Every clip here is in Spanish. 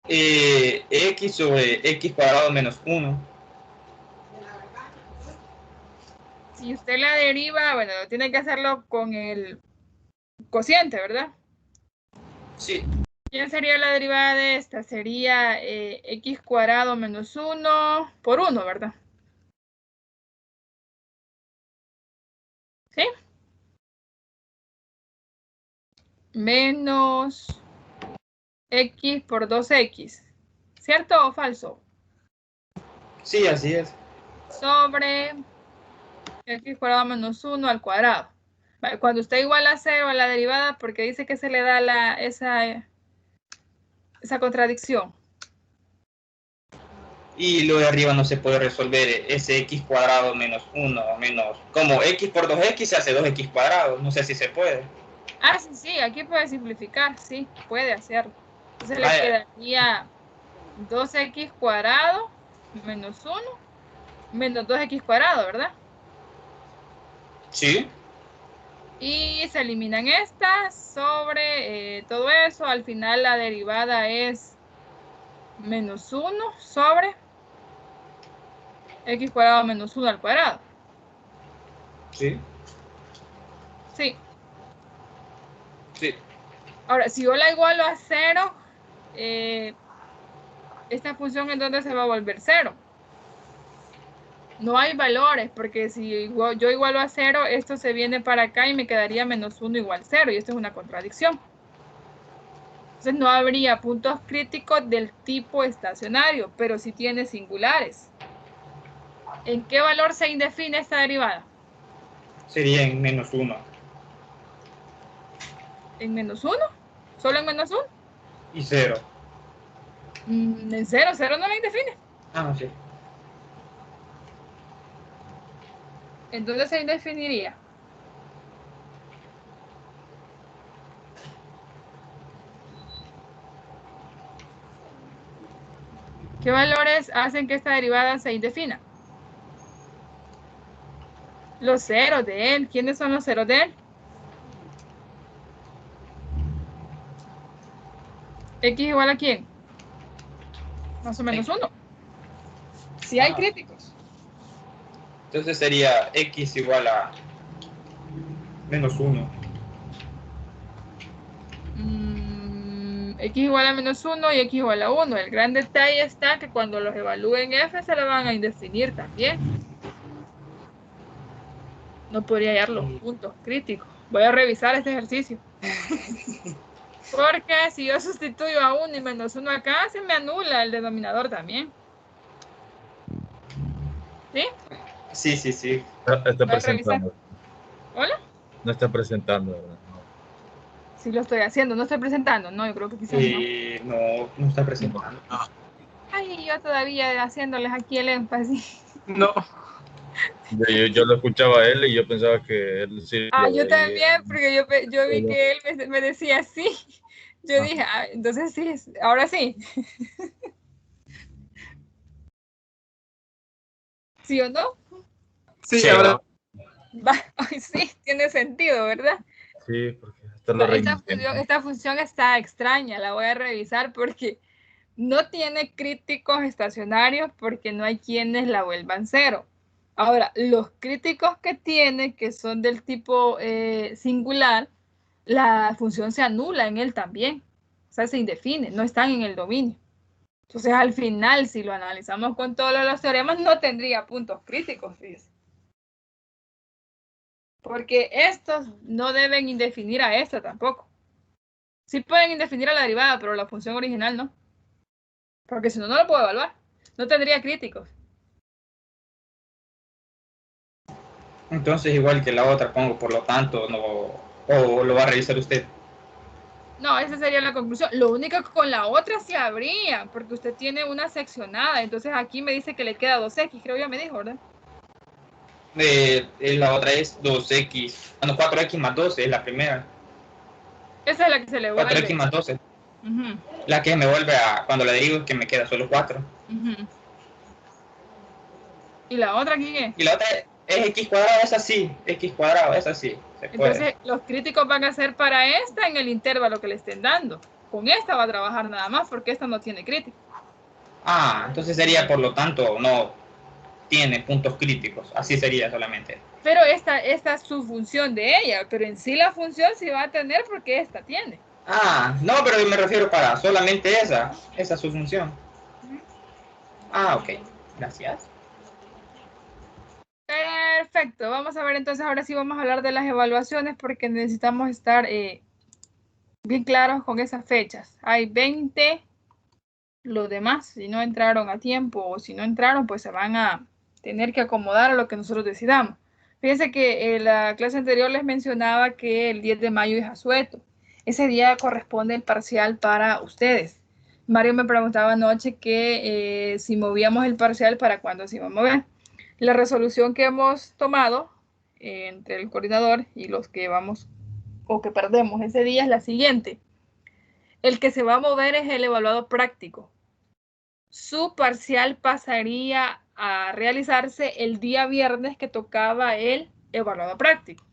X sobre X cuadrado menos 1. Si usted la deriva, bueno, tiene que hacerlo con el cociente, ¿verdad? Sí. ¿Quién sería la derivada de esta? Sería X cuadrado menos 1 por 1, ¿verdad? ¿Sí? Menos X por 2X. ¿Cierto o falso? Sí, así es. Sobre X cuadrado menos 1 al cuadrado. Vale, cuando usted iguala a 0 a la derivada, porque dice que se le da esa contradicción. Y lo de arriba no se puede resolver, ese X cuadrado menos 1 menos, como X por 2X se hace 2X cuadrado, no sé si se puede. Ah, sí, sí, aquí puede simplificar, sí, puede hacerlo. Entonces le Vaya. quedaría 2X cuadrado menos 1 menos 2X cuadrado, ¿verdad? Sí. Y se eliminan estas sobre todo eso. Al final la derivada es menos 1 sobre X cuadrado menos 1 al cuadrado. Sí. Sí. Sí. Ahora, si yo la igualo a 0, esta función entonces se va a volver 0. No hay valores, porque si yo igualo a 0, esto se viene para acá y me quedaría menos 1 igual 0, y esto es una contradicción. Entonces no habría puntos críticos del tipo estacionario, pero sí tiene singulares. ¿En qué valor se indefine esta derivada? Sería en menos 1. ¿En menos 1? ¿Solo en menos 1? Y 0. En 0, 0 no la indefine. Ah, sí. Entonces se indefiniría. ¿Qué valores hacen que esta derivada se indefina? Los ceros de él. ¿Quiénes son los ceros de él? ¿X igual a quién? Más o menos 1. Si hay críticos. Entonces sería X igual a menos 1. X igual a menos 1 y X igual a 1. El gran detalle está que cuando los evalúen F se lo van a indefinir también. No podría hallar los puntos críticos. Voy a revisar este ejercicio. Porque si yo sustituyo a 1 y menos 1 acá, se me anula el denominador también. ¿Sí? Sí, sí, sí. Está Voy a revisar. presentando. ¿Hola? No está presentando, ¿verdad? No. Sí lo estoy haciendo, no estoy presentando. No, yo creo que quizás no. No, no está presentando. No. Ay, yo todavía haciéndoles aquí el énfasis. No. Yo lo escuchaba a él y yo pensaba que él sí Ah, lo yo veía. también, porque yo vi que él me decía sí. Yo dije, ah, entonces sí, ahora sí. ¿Sí o no? Sí, ahora. Va, ay, sí, tiene sentido, ¿verdad? Sí, porque hasta lo Va, reinicié. esta función está extraña, la voy a revisar porque no tiene críticos estacionarios porque no hay quienes la vuelvan 0. Ahora, los críticos que tiene, que son del tipo singular, la función se anula en él también. O sea, se indefine, no están en el dominio. Entonces, al final, si lo analizamos con todos los teoremas, no tendría puntos críticos, fíjense. Porque estos no deben indefinir a esta tampoco. Sí pueden indefinir a la derivada, pero la función original no. Porque si no, no lo puedo evaluar. No tendría críticos. Entonces, igual que la otra, pongo, por lo tanto, no. O lo va a revisar usted. No, esa sería la conclusión. Lo único que con la otra sí habría, porque usted tiene una seccionada. Entonces aquí me dice que le queda 2X, creo ya me dijo, ¿verdad? La otra es 2X. Bueno, 4X más 12 es la primera. Esa es la que se le 4X vuelve. más 12. La que me vuelve a, cuando la derivo, que me queda solo 4. ¿Y la otra aquí qué? Y la otra es X cuadrado, es así. X cuadrado, es así. Se puede. Entonces los críticos van a ser para esta en el intervalo que le estén dando. con esta va a trabajar nada más porque esta no tiene crítico. Ah, entonces sería, por lo tanto, no tiene puntos críticos. Así sería solamente. Pero esta es su función de ella, pero en sí la función sí va a tener porque esta tiene. Ah, no, pero yo me refiero para solamente esa es su función. Ah, ok, gracias. Perfecto, vamos a ver entonces, ahora sí vamos a hablar de las evaluaciones porque necesitamos estar bien claros con esas fechas. Hay 20, los demás, si no entraron a tiempo o si no entraron, pues se van a tener que acomodar a lo que nosotros decidamos. Fíjense que en la clase anterior les mencionaba que el 10 de mayo es asueto. Ese día corresponde el parcial para ustedes. Mario me preguntaba anoche que si movíamos el parcial, ¿para cuándo se iba a mover? La resolución que hemos tomado entre el coordinador y los que vamos o que perdemos ese día es la siguiente. El que se va a mover es el evaluado práctico. Su parcial pasaría a realizarse el día viernes que tocaba el evaluado práctico.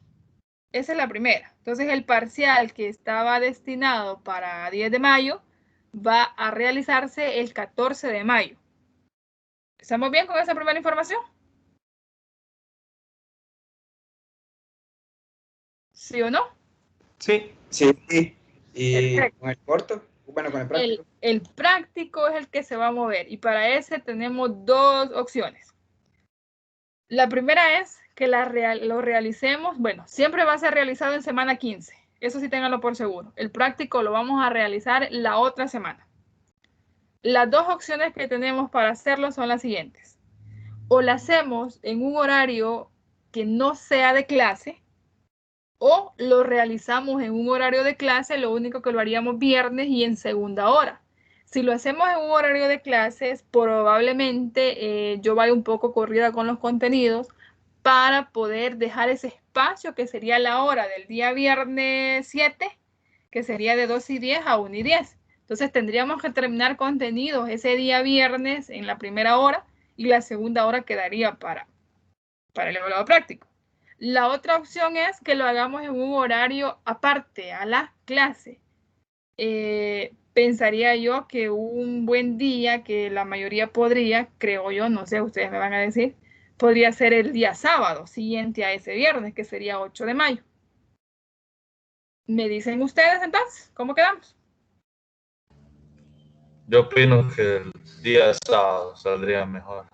Esa es la primera. Entonces el parcial que estaba destinado para 10 de mayo va a realizarse el 14 de mayo. ¿Estamos bien con esa primera información? ¿Sí o no? Sí. Sí. Y Perfecto. con el corto, bueno, con el práctico. El práctico es el que se va a mover y para ese tenemos dos opciones. La primera es que lo realicemos, bueno, siempre va a ser realizado en semana 15, eso sí ténganlo por seguro. El práctico lo vamos a realizar la otra semana. Las dos opciones que tenemos para hacerlo son las siguientes. O lo hacemos en un horario que no sea de clase, o lo realizamos en un horario de clase, lo único que lo haríamos viernes y en segunda hora. Si lo hacemos en un horario de clases, probablemente yo vaya un poco corrida con los contenidos para poder dejar ese espacio que sería la hora del día viernes 7, que sería de 2:10 a 1:10. Entonces tendríamos que terminar contenidos ese día viernes en la primera hora y la segunda hora quedaría para el evaluado práctico. La otra opción es que lo hagamos en un horario aparte a la clase. Pensaría yo que un buen día, que la mayoría podría, creo yo, no sé, ustedes me van a decir, podría ser el día sábado siguiente a ese viernes, que sería 8 de mayo. ¿Me dicen ustedes entonces? ¿Cómo quedamos? Yo opino que el día sábado saldría mejor.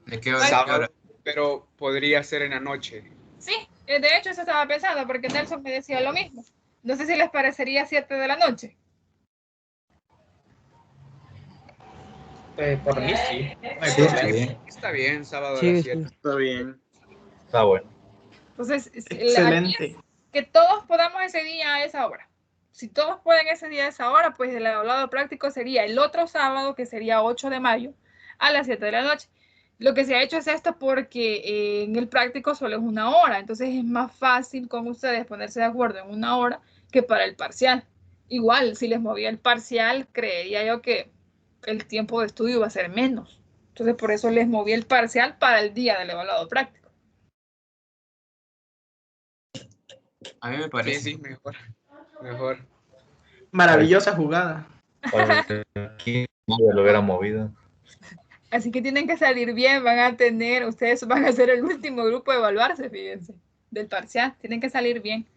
Me quedo Sábado, pero podría ser en la noche. Sí, de hecho eso estaba pensando, porque Nelson me decía lo mismo. No sé si les parecería 7 de la noche. Por mí sí, no hay Sí, está problema. bien. Está bien, sábado a Sí, las sí. 7. Está bien. Está bueno. Entonces, aquí Excelente. es que todos podamos ese día a esa hora. Si todos pueden ese día a esa hora, pues el evaluado práctico sería el otro sábado, que sería 8 de mayo, a las 7 de la noche. Lo que se ha hecho es esto porque en el práctico solo es una hora, entonces es más fácil con ustedes ponerse de acuerdo en una hora que para el parcial. Igual, si les movía el parcial, creería yo que el tiempo de estudio va a ser menos. Entonces, por eso les moví el parcial para el día del evaluado práctico. A mí me Sí, parece. sí, mejor. Mejor. Maravillosa jugada. Para que aquí nadie lo hubiera movido. Así que tienen que salir bien, van a tener, ustedes van a ser el último grupo de evaluarse, fíjense, del parcial, tienen que salir bien.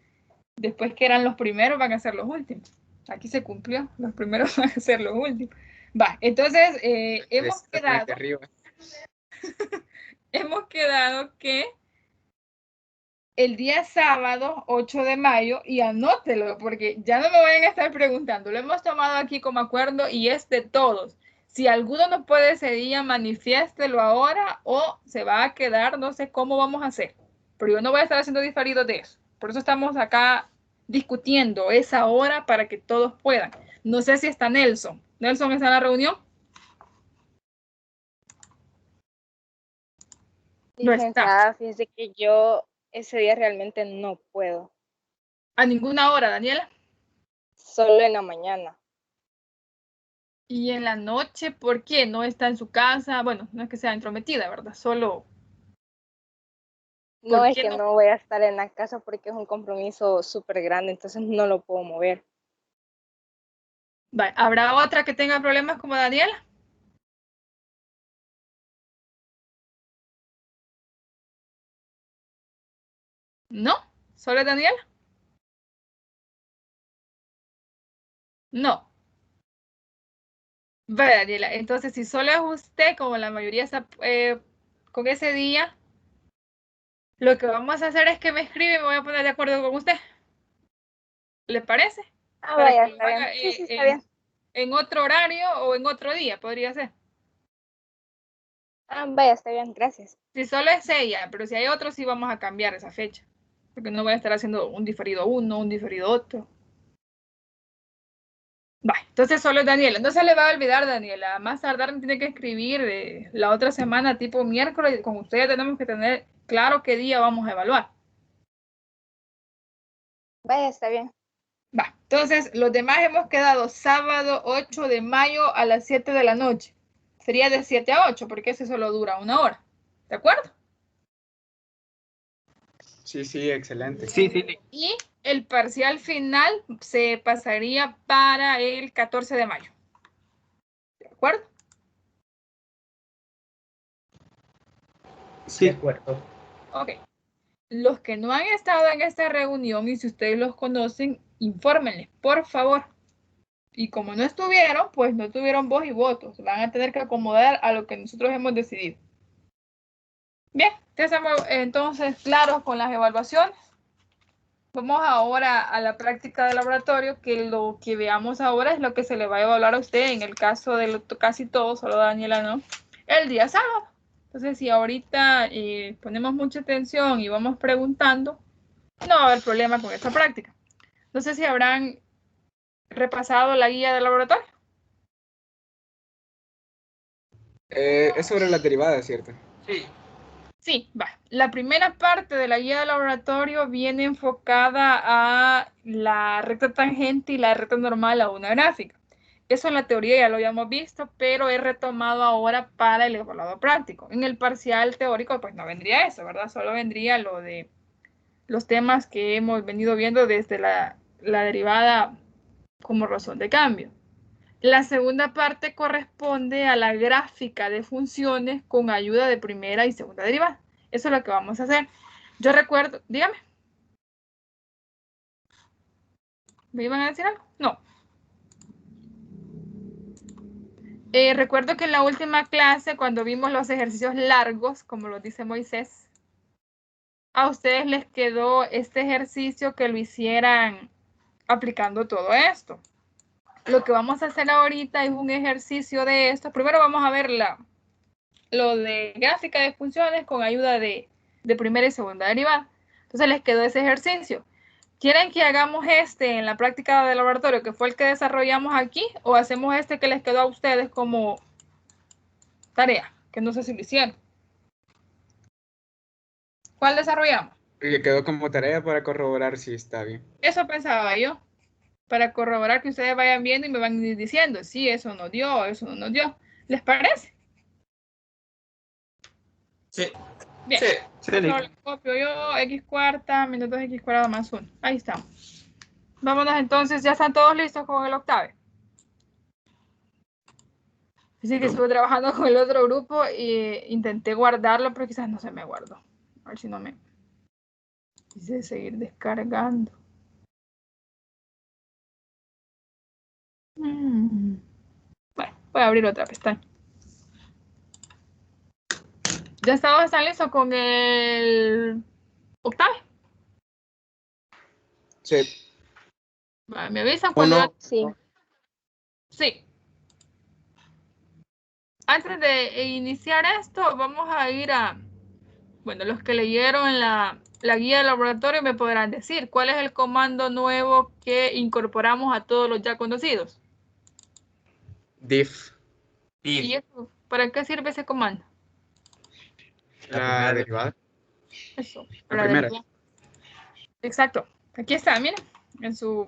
Después que eran los primeros, van a ser los últimos. Aquí se cumplió, los primeros van a ser los últimos. Va, entonces hemos quedado que el día sábado 8 de mayo, y anótelo, porque ya no me vayan a estar preguntando, lo hemos tomado aquí como acuerdo y es de todos. Si alguno no puede ese día, manifiéstelo ahora o se va a quedar, no sé cómo vamos a hacer. Pero yo no voy a estar haciendo diferido de eso. Por eso estamos acá discutiendo esa hora para que todos puedan. No sé si está Nelson. ¿Nelson está en la reunión? No está. Licenciada, fíjese que yo ese día realmente no puedo, A ninguna hora, Daniela. solo en la mañana. Y en la noche, ¿por qué? No está en su casa. Bueno, no es que sea entrometida, ¿verdad? Solo. No, ¿Por es qué que no? no voy a estar en la casa porque es un compromiso súper grande, entonces no lo puedo mover. Vale. ¿Habrá otra que tenga problemas como Daniela? ¿No? ¿Solo Daniela? No. Vale, Daniela. Entonces, si solo es usted, como la mayoría está con ese día, lo que vamos a hacer es que me escribe y me voy a poner de acuerdo con usted. ¿Le parece? Ah, Para vaya, que lo está bien. haga, Sí, sí, está bien. en otro horario o en otro día, podría ser. Ah, vaya, está bien, gracias. Si solo es ella, pero si hay otros, sí vamos a cambiar esa fecha. Porque no voy a estar haciendo un diferido uno, un diferido otro. Va, entonces solo es Daniela. No se le va a olvidar, Daniela. Más tardar me tiene que escribir la otra semana, tipo miércoles. Con ustedes tenemos que tener claro qué día vamos a evaluar. Vaya, está bien. Va, entonces los demás hemos quedado sábado 8 de mayo a las 7 de la noche. Sería de 7 a 8 porque ese solo dura 1 hora. ¿De acuerdo? Sí, sí, excelente. Sí, sí, sí. Y el parcial final se pasaría para el 14 de mayo. ¿De acuerdo? Sí. De acuerdo. Ok. Los que no han estado en esta reunión y si ustedes los conocen, infórmenles, por favor. Y como no estuvieron, pues no tuvieron voz y voto. Se van a tener que acomodar a lo que nosotros hemos decidido. Bien, ya estamos entonces claros con las evaluaciones. Vamos ahora a la práctica de laboratorio, que lo que veamos ahora es lo que se le va a evaluar a usted, en el caso de casi todos, solo Daniela no, el día sábado. Entonces, si ahorita ponemos mucha atención y vamos preguntando, no va a haber problema con esta práctica. No sé si habrán repasado la guía del laboratorio. Es sobre las derivadas, ¿cierto? Sí. Sí, va. La primera parte de la guía del laboratorio viene enfocada a la recta tangente y la recta normal a una gráfica. Eso en la teoría ya lo habíamos visto, pero he retomado ahora para el evaluado práctico. En el parcial teórico, pues no vendría eso, ¿verdad? Solo vendría lo de los temas que hemos venido viendo desde la derivada como razón de cambio. La segunda parte corresponde a la gráfica de funciones con ayuda de primera y segunda derivada. Eso es lo que vamos a hacer. Yo recuerdo, dígame. ¿Me iban a decir algo? No. Recuerdo que en la última clase, cuando vimos los ejercicios largos, como lo dice Moisés, a ustedes les quedó este ejercicio que lo hicieran aplicando todo esto. Lo que vamos a hacer ahorita es un ejercicio de esto. Primero vamos a ver lo de gráfica de funciones con ayuda de primera y segunda derivada. Entonces les quedó ese ejercicio. ¿Quieren que hagamos este en la práctica de laboratorio, que fue el que desarrollamos aquí, o hacemos este que les quedó a ustedes como tarea, que no sé si lo hicieron? ¿Cuál desarrollamos? Que quedó como tarea para corroborar si está bien. Eso pensaba yo, para corroborar que ustedes vayan viendo y me van diciendo, sí, eso no dio, eso no nos dio. ¿Les parece? Sí. Bien. Sí. Sí, Lo copio yo, x cuarta menos 2x cuadrado más 1. Ahí estamos. Vámonos entonces, ya están todos listos con el octave. Así que estuve trabajando con el otro grupo e intenté guardarlo, pero quizás no se me guardó. A ver si no me quise seguir descargando. Bueno, voy a abrir otra pestaña. ¿Ya están listos con el octave? Sí. Vale, me avisan cuando... Bueno, Sí. Sí. Antes de iniciar esto, vamos a ir a... Bueno, los que leyeron la guía del laboratorio me podrán decir cuál es el comando nuevo que incorporamos a todos los ya conocidos. Diff. ¿Y eso? ¿Para qué sirve ese comando? La derivada. Eso. La para primera. derivar. Exacto. Aquí está, miren, en su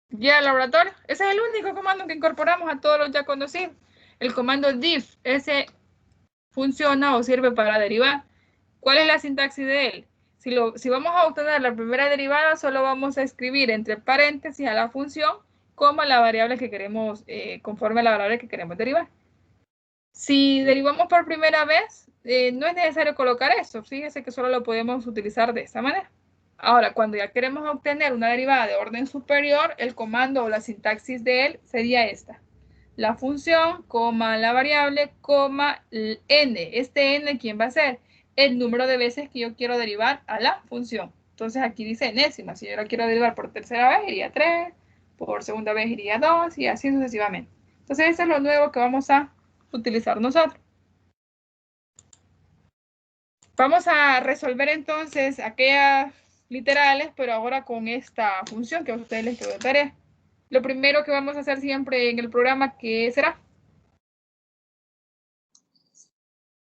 guía del laboratorio. Ese es el único comando que incorporamos a todos los ya conocidos. El comando diff, ese funciona o sirve para derivar. ¿Cuál es la sintaxis de él? Si vamos a obtener la primera derivada, solo vamos a escribir entre paréntesis a la función coma la variable que queremos, conforme a la variable que queremos derivar. Si derivamos por primera vez, no es necesario colocar esto. Fíjese que solo lo podemos utilizar de esta manera. Ahora, cuando ya queremos obtener una derivada de orden superior, el comando o la sintaxis de él sería esta. La función, coma la variable, coma el n. Este n, ¿quién va a ser? El número de veces que yo quiero derivar a la función. Entonces aquí dice enésima. Si yo la quiero derivar por tercera vez, iría 3. Por segunda vez iría 2 y así sucesivamente. Entonces eso es lo nuevo que vamos a utilizar nosotros. Vamos a resolver entonces aquellas literales, pero ahora con esta función que a ustedes les quedó de tarea. Lo primero que vamos a hacer siempre en el programa, ¿qué será?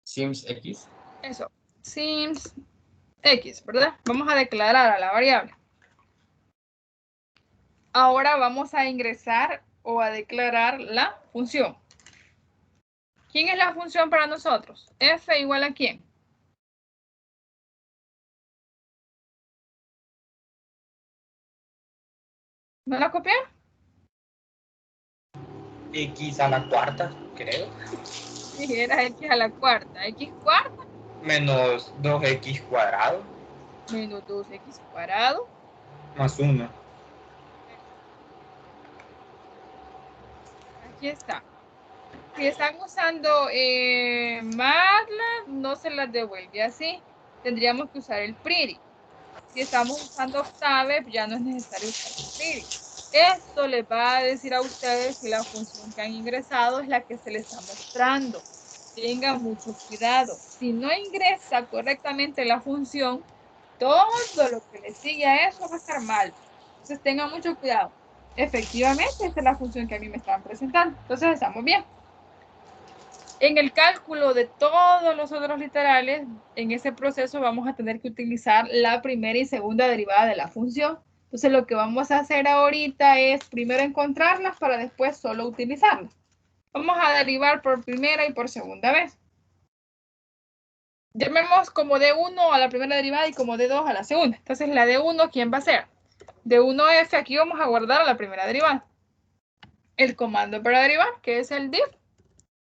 Sims X. Eso, sims x, ¿verdad? Vamos a declarar a la variable. Ahora vamos a ingresar o a declarar la función. ¿Quién es la función para nosotros? F igual a ¿quién? ¿No la copiaron? X a la cuarta, creo. Sí, era x a la cuarta. X cuarta Menos 2x cuadrado. menos 2x cuadrado. Más 1. Aquí está. Si están usando MATLAB, no se las devuelve así. Tendríamos que usar el pretty. Si estamos usando Octave, ya no es necesario usar el pretty. Esto les va a decir a ustedes que la función que han ingresado es la que se les está mostrando. Tengan mucho cuidado. Si no ingresa correctamente la función, todo lo que le sigue a eso va a estar mal. Entonces tengan mucho cuidado. Efectivamente, esta es la función que a mí me están presentando. Entonces estamos bien. En el cálculo de todos los otros literales, en ese proceso vamos a tener que utilizar la primera y segunda derivada de la función. Entonces lo que vamos a hacer ahorita es primero encontrarlas para después solo utilizarlas. Vamos a derivar por primera y por segunda vez. Llamemos como D1 a la primera derivada y como D2 a la segunda. Entonces la D1, ¿quién va a ser? D1F, aquí vamos a guardar a la primera derivada. El comando para derivar, que es el div.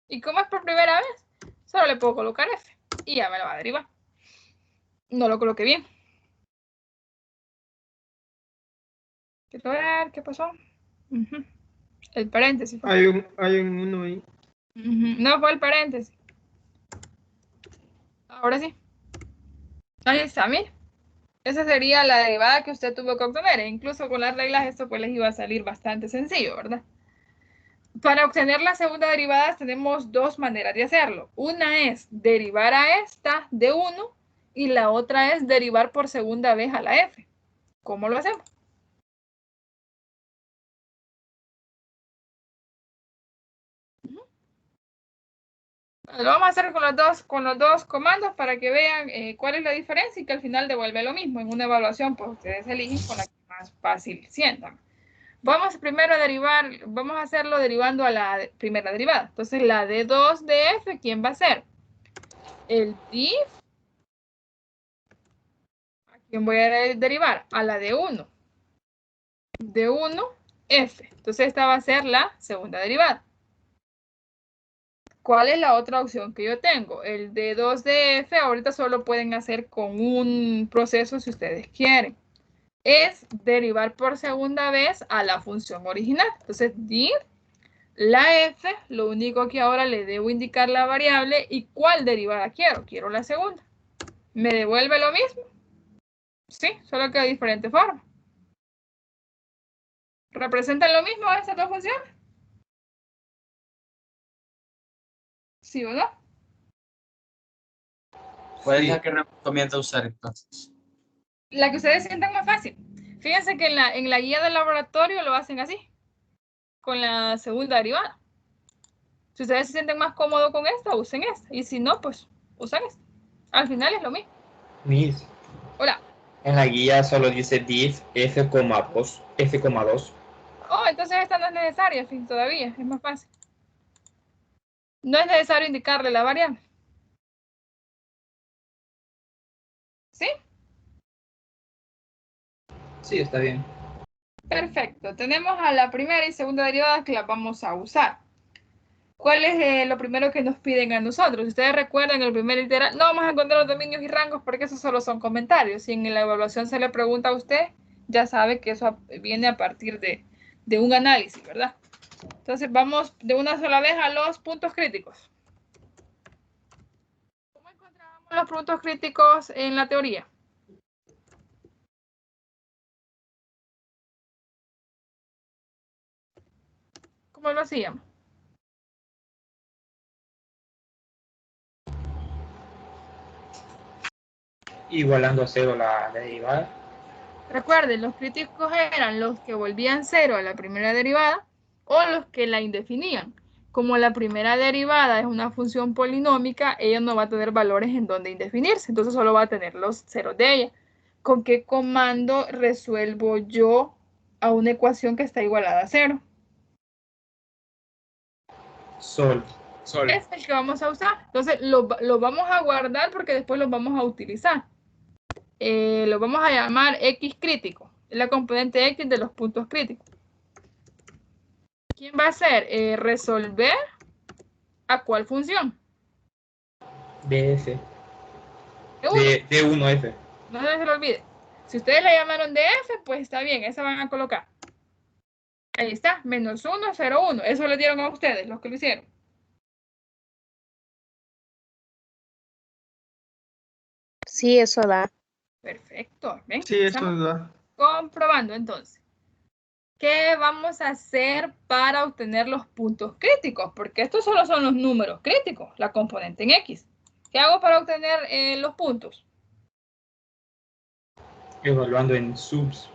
Y como es por primera vez, solo le puedo colocar F y ya me lo va a derivar. No lo coloqué bien. Quiero ver qué pasó. El paréntesis. Hay un uno ahí. No fue el paréntesis. Ahora sí. Ahí está, mire. Esa sería la derivada que usted tuvo que obtener. E incluso con las reglas esto pues les iba a salir bastante sencillo, ¿verdad? Para obtener la segunda derivada tenemos dos maneras de hacerlo. Una es derivar a esta de 1 y la otra es derivar por segunda vez a la f. ¿Cómo lo hacemos? Lo vamos a hacer con los dos comandos para que vean cuál es la diferencia y que al final devuelve lo mismo. En una evaluación, pues ustedes eligen con la que más fácil sientan. Vamos primero a derivar, vamos a hacerlo derivando a la primera derivada. Entonces, la D2 de F, ¿quién va a ser? El div. ¿A quién voy a derivar? A la D1. D1, F. Entonces, esta va a ser la segunda derivada. ¿Cuál es la otra opción que yo tengo? El D2 de F, ahorita solo pueden hacer con un proceso si ustedes quieren. Es derivar por segunda vez a la función original. Entonces, div, la f, lo único que ahora le debo indicar la variable y cuál derivada quiero. Quiero la segunda. ¿Me devuelve lo mismo? Sí, solo que de diferente forma. ¿Representan lo mismo estas dos funciones? ¿Sí o no? ¿Cuál es la que recomienda usar entonces? La que ustedes sientan más fácil. Fíjense que en la guía del laboratorio lo hacen así, con la segunda derivada. Si ustedes se sienten más cómodos con esta, usen esta. Y si no, pues usen esta. Al final es lo mismo. Miss, Hola. en la guía solo dice div f,2. F,2. Oh, entonces esta no es necesaria, en fin, todavía. Es más fácil. No es necesario indicarle la variable. ¿Sí? Sí, está bien. Perfecto. Tenemos a la primera y segunda derivada que las vamos a usar. ¿Cuál es lo primero que nos piden a nosotros? Si ustedes recuerdan el primer literal, no vamos a encontrar los dominios y rangos porque esos solo son comentarios. Si en la evaluación se le pregunta a usted, ya sabe que eso viene a partir de un análisis, ¿verdad? Entonces vamos de una sola vez a los puntos críticos. ¿Cómo encontrábamos los puntos críticos en la teoría? ¿Cómo lo hacíamos? Igualando a cero la derivada. Recuerden, los críticos eran los que volvían cero a la primera derivada o los que la indefinían. Como la primera derivada es una función polinómica, ella no va a tener valores en donde indefinirse, entonces solo va a tener los ceros de ella. ¿Con qué comando resuelvo yo a una ecuación que está igualada a cero? Sol. Sol. Es el que vamos a usar. Entonces lo vamos a guardar porque después lo vamos a utilizar. Lo vamos a llamar X crítico. Es la componente X de los puntos críticos. ¿Quién va a hacer? Resolver a cuál función. DF. De uno. D1F. No se lo olvide. Si ustedes la llamaron de F, pues está bien, esa van a colocar. Ahí está, menos 1, 0, 1. Eso le dieron a ustedes, los que lo hicieron. Sí, eso da. Perfecto. ¿Ven? Sí, eso Estamos da. comprobando entonces. ¿Qué vamos a hacer para obtener los puntos críticos? Porque estos solo son los números críticos, la componente en X. ¿Qué hago para obtener los puntos? Evaluando en subs.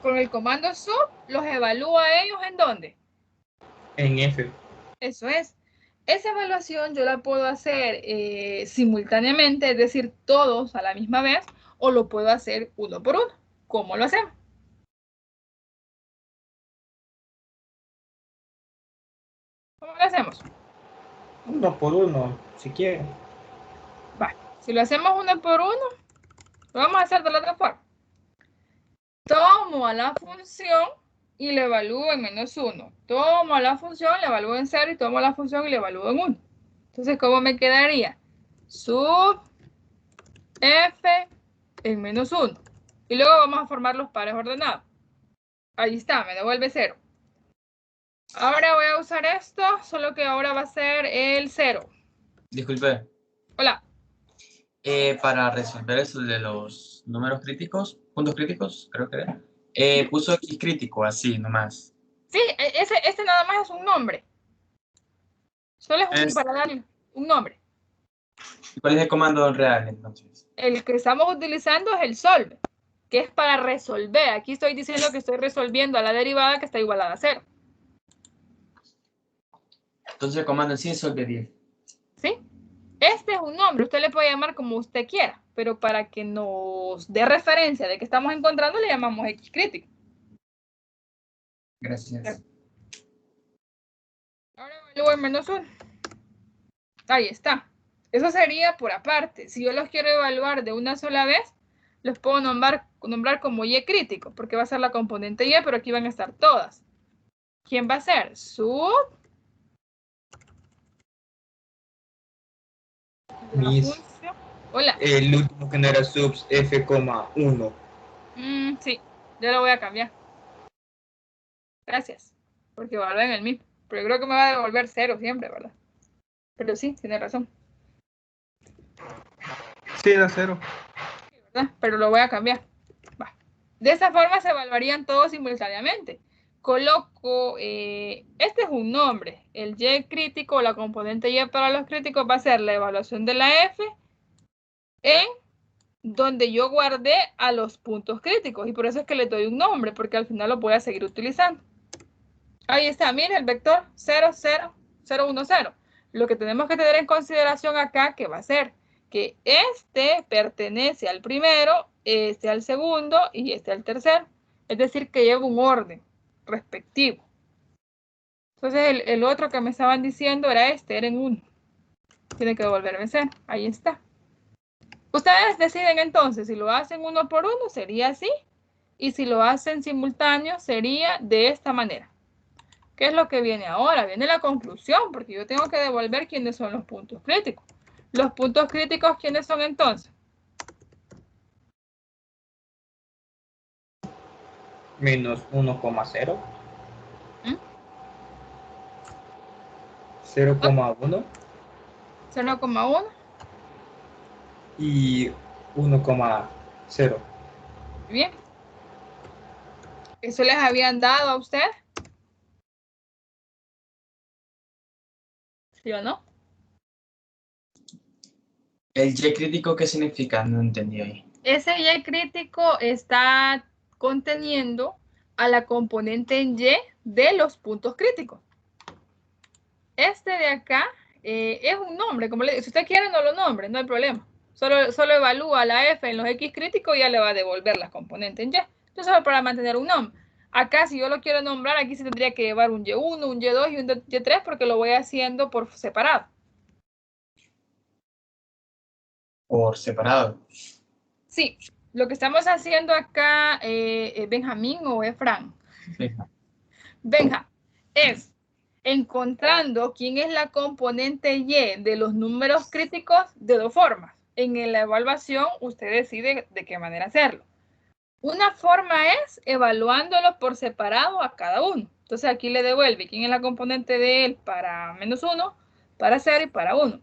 Con el comando sub, los evalúo a ellos ¿en dónde? En F. Eso es. Esa evaluación yo la puedo hacer simultáneamente, es decir, todos a la misma vez, o lo puedo hacer uno por uno. ¿Cómo lo hacemos? ¿Cómo lo hacemos? Uno por uno, si quieren. Va. Si lo hacemos uno por uno, lo vamos a hacer de la otra forma. Tomo a la función y le evalúo en menos 1. Tomo a la función, le evalúo en 0 y tomo a la función y le evalúo en 1. Entonces, ¿cómo me quedaría? Sub f en menos 1. Y luego vamos a formar los pares ordenados. Ahí está, me devuelve 0. Ahora voy a usar esto, solo que ahora va a ser el 0. Disculpe, Hola. para resolver eso de los números críticos, puntos críticos, creo que era, puso X crítico, así nomás. Sí, este nada más es un nombre. Solo es para darle un nombre. ¿Cuál es el comando real entonces? El que estamos utilizando es el solve, que es para resolver. Aquí estoy diciendo que estoy resolviendo a la derivada que está igualada a 0. Entonces el comando en sí es solve 10. ¿Sí? Este es un nombre, usted le puede llamar como usted quiera, pero para que nos dé referencia de que estamos encontrando, le llamamos X crítico. Gracias. Ahora evalúo en menos 1. Ahí está. Eso sería por aparte. Si yo los quiero evaluar de una sola vez, los puedo nombrar como Y crítico, porque va a ser la componente Y, pero aquí van a estar todas. ¿Quién va a ser? Sub. Mis. Hola. El último que no era subs F,1. Sí, yo lo voy a cambiar. Gracias. Porque evalúen el mismo. Pero yo creo que me va a devolver 0 siempre, ¿verdad? Pero sí, tiene razón. Sí, da 0. ¿Verdad? Pero lo voy a cambiar. Va. De esa forma se evaluarían todos simultáneamente. Coloco, este es un nombre. El Y crítico, la componente Y para los críticos va a ser la evaluación de la F en donde yo guardé a los puntos críticos. Y por eso es que le doy un nombre, porque al final lo voy a seguir utilizando. Ahí está, miren el vector 0, 0, 0, 1, 0. Lo que tenemos que tener en consideración acá, que va a ser que este pertenece al primero, este al segundo y este al tercero. Es decir, que lleva un orden respectivo. Entonces, el otro que me estaban diciendo era este, era en 1. Tiene que devolverme 0. Ahí está. Ustedes deciden entonces, si lo hacen uno por uno, sería así. y si lo hacen simultáneo sería de esta manera. ¿Qué es lo que viene ahora? Viene la conclusión, porque yo tengo que devolver quiénes son los puntos críticos. Los puntos críticos, ¿quiénes son entonces? Menos 1,0. ¿Mm? 0,1 0,1. y 1,0. Bien. ¿Eso les habían dado a usted? ¿Sí o no? ¿El Y crítico qué significa? No entendí ahí. Ese Y crítico está conteniendo a la componente en Y de los puntos críticos. Este de acá es un nombre, como le digo, si usted quiere no lo nombre, no hay problema. Solo evalúa la F en los X críticos y ya le va a devolver las componentes en Y. Entonces solo para mantener un nombre. Acá si yo lo quiero nombrar, aquí se tendría que llevar un Y1, un Y2 y un Y3 porque lo voy haciendo por separado. Por separado. Sí, lo que estamos haciendo acá, Benjamín o Efran. Sí. Benja, es encontrando quién es la componente Y de los números críticos de dos formas. En la evaluación, usted decide de qué manera hacerlo. Una forma es evaluándolo por separado a cada uno. Entonces aquí le devuelve quién es la componente de él para -1, para 0 y para 1.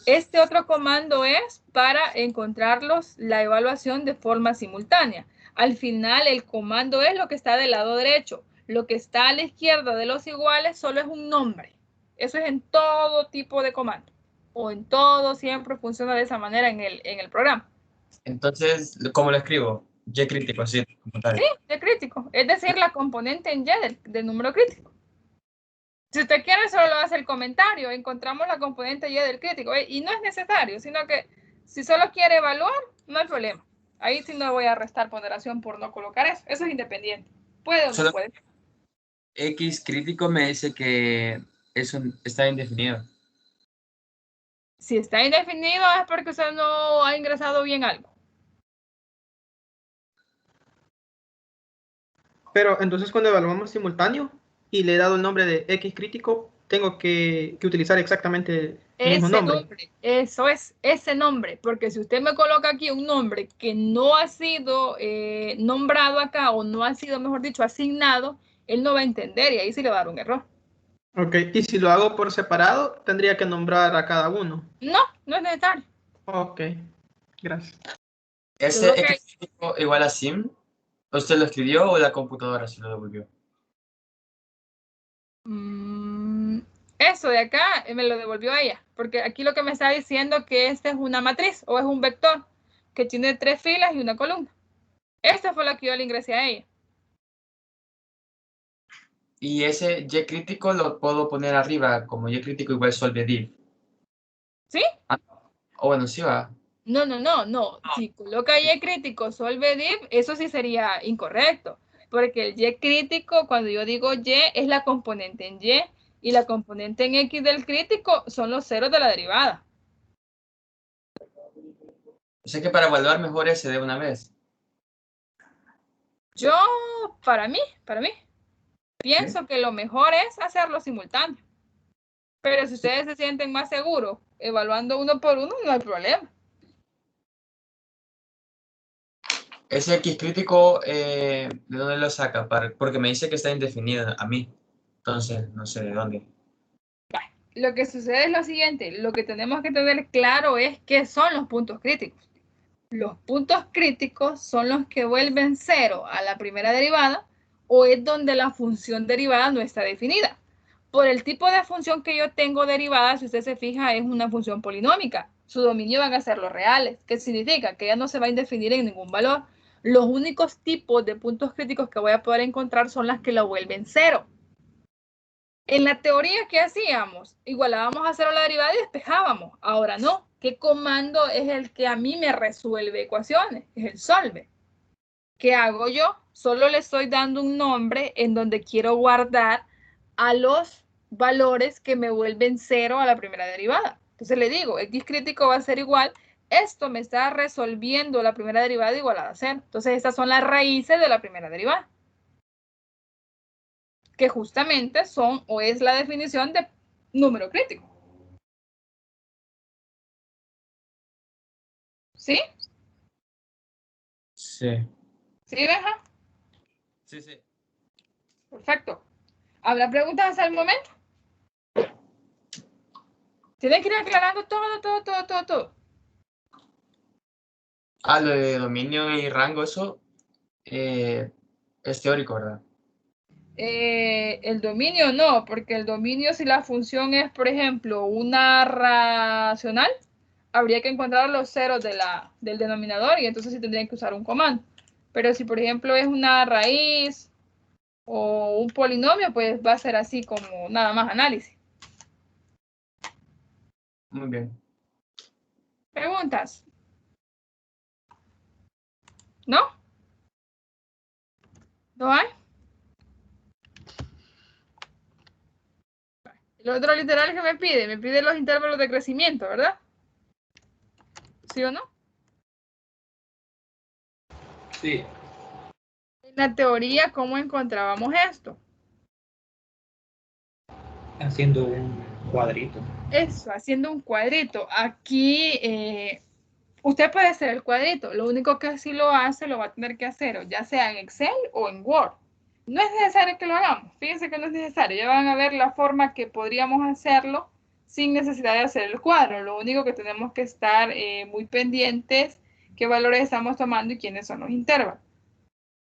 Este otro comando es para encontrarlos la evaluación de forma simultánea. Al final el comando es lo que está del lado derecho. Lo que está a la izquierda de los iguales solo es un nombre. Eso es en todo tipo de comando. O en todo siempre funciona de esa manera en el programa. Entonces, ¿cómo lo escribo? Y crítico, así, como tal. Sí, de crítico. Es decir, la componente en Y del número crítico. Si usted quiere, solo lo hace el comentario. Encontramos la componente Y del crítico. Y no es necesario, sino que si solo quiere evaluar, no hay problema. Ahí sí no voy a restar ponderación por no colocar eso. Eso es independiente. Puede o no puede. X crítico me dice que está indefinido. Si está indefinido es porque usted no ha ingresado bien algo. Pero entonces cuando evaluamos simultáneo y le he dado el nombre de X crítico, tengo que utilizar exactamente el mismo nombre. Eso es, ese nombre. Porque si usted me coloca aquí un nombre que no ha sido nombrado acá o no ha sido, mejor dicho, asignado, él no va a entender y ahí sí le va a dar un error. Ok, y si lo hago por separado, tendría que nombrar a cada uno. No, no es necesario. Ok, gracias. ¿Ese X crítico igual a sim? ¿Usted lo escribió o la computadora se lo devolvió? Eso de acá me lo devolvió ella, porque aquí lo que me está diciendo que esta es una matriz o es un vector que tiene 3 filas y una columna. Esta fue la que yo le ingresé a ella. Y ese Y crítico lo puedo poner arriba como Y crítico igual solve div. ¿Sí? O bueno, sí va. No. Si coloca Y crítico solve div, eso sí sería incorrecto. Porque el Y crítico, cuando yo digo Y, es la componente en Y. Y la componente en X del crítico son los ceros de la derivada. O sea que para evaluar mejor ese de una vez. Yo, para mí, pienso que lo mejor es hacerlo simultáneo. Pero si ustedes se sienten más seguros evaluando uno por uno, no hay problema. Ese X crítico, ¿de dónde lo saca? Porque me dice que está indefinido a mí. Entonces, no sé de dónde. Lo que sucede es lo siguiente. Lo que tenemos que tener claro es qué son los puntos críticos. Los puntos críticos son los que vuelven 0 a la primera derivada o es donde la función derivada no está definida. Por el tipo de función que yo tengo derivada, si usted se fija, es una función polinómica. Su dominio van a ser los reales. ¿Qué significa? Que ya no se va a indefinir en ningún valor. Los únicos tipos de puntos críticos que voy a poder encontrar son las que lo vuelven 0. En la teoría, ¿qué hacíamos? Igualábamos a 0 la derivada y despejábamos. Ahora no. ¿Qué comando es el que a mí me resuelve ecuaciones? Es el solve. ¿Qué hago yo? Solo le estoy dando un nombre en donde quiero guardar a los valores que me vuelven 0 a la primera derivada. Entonces le digo, X crítico va a ser igual esto me está resolviendo la primera derivada igualada a 0. Entonces, estas son las raíces de la primera derivada. Que justamente son o es la definición de número crítico. ¿Sí? Sí. ¿Sí, Benja? Sí, sí. Perfecto. ¿Habrá preguntas hasta el momento? Tienen que ir aclarando todo. Ah, lo de dominio y rango, eso es teórico, ¿verdad? El dominio no, porque el dominio, si la función es, por ejemplo, una racional, habría que encontrar los ceros del denominador y entonces sí tendrían que usar un comando. Pero si, por ejemplo, es una raíz o un polinomio, pues va a ser así como nada más análisis. Muy bien. ¿Preguntas? ¿No? ¿No hay? El otro literal que me pide los intervalos de crecimiento, ¿verdad? ¿Sí o no? Sí. En la teoría, ¿cómo encontrábamos esto? Haciendo un cuadrito. Eso, haciendo un cuadrito. Aquí usted puede hacer el cuadrito. Lo único que si lo hace, lo va a tener que hacer, ya sea en Excel o en Word. No es necesario que lo hagamos. Fíjense que no es necesario. Ya van a ver la forma que podríamos hacerlo sin necesidad de hacer el cuadro. Lo único que tenemos que estar muy pendientes qué valores estamos tomando y quiénes son los intervalos.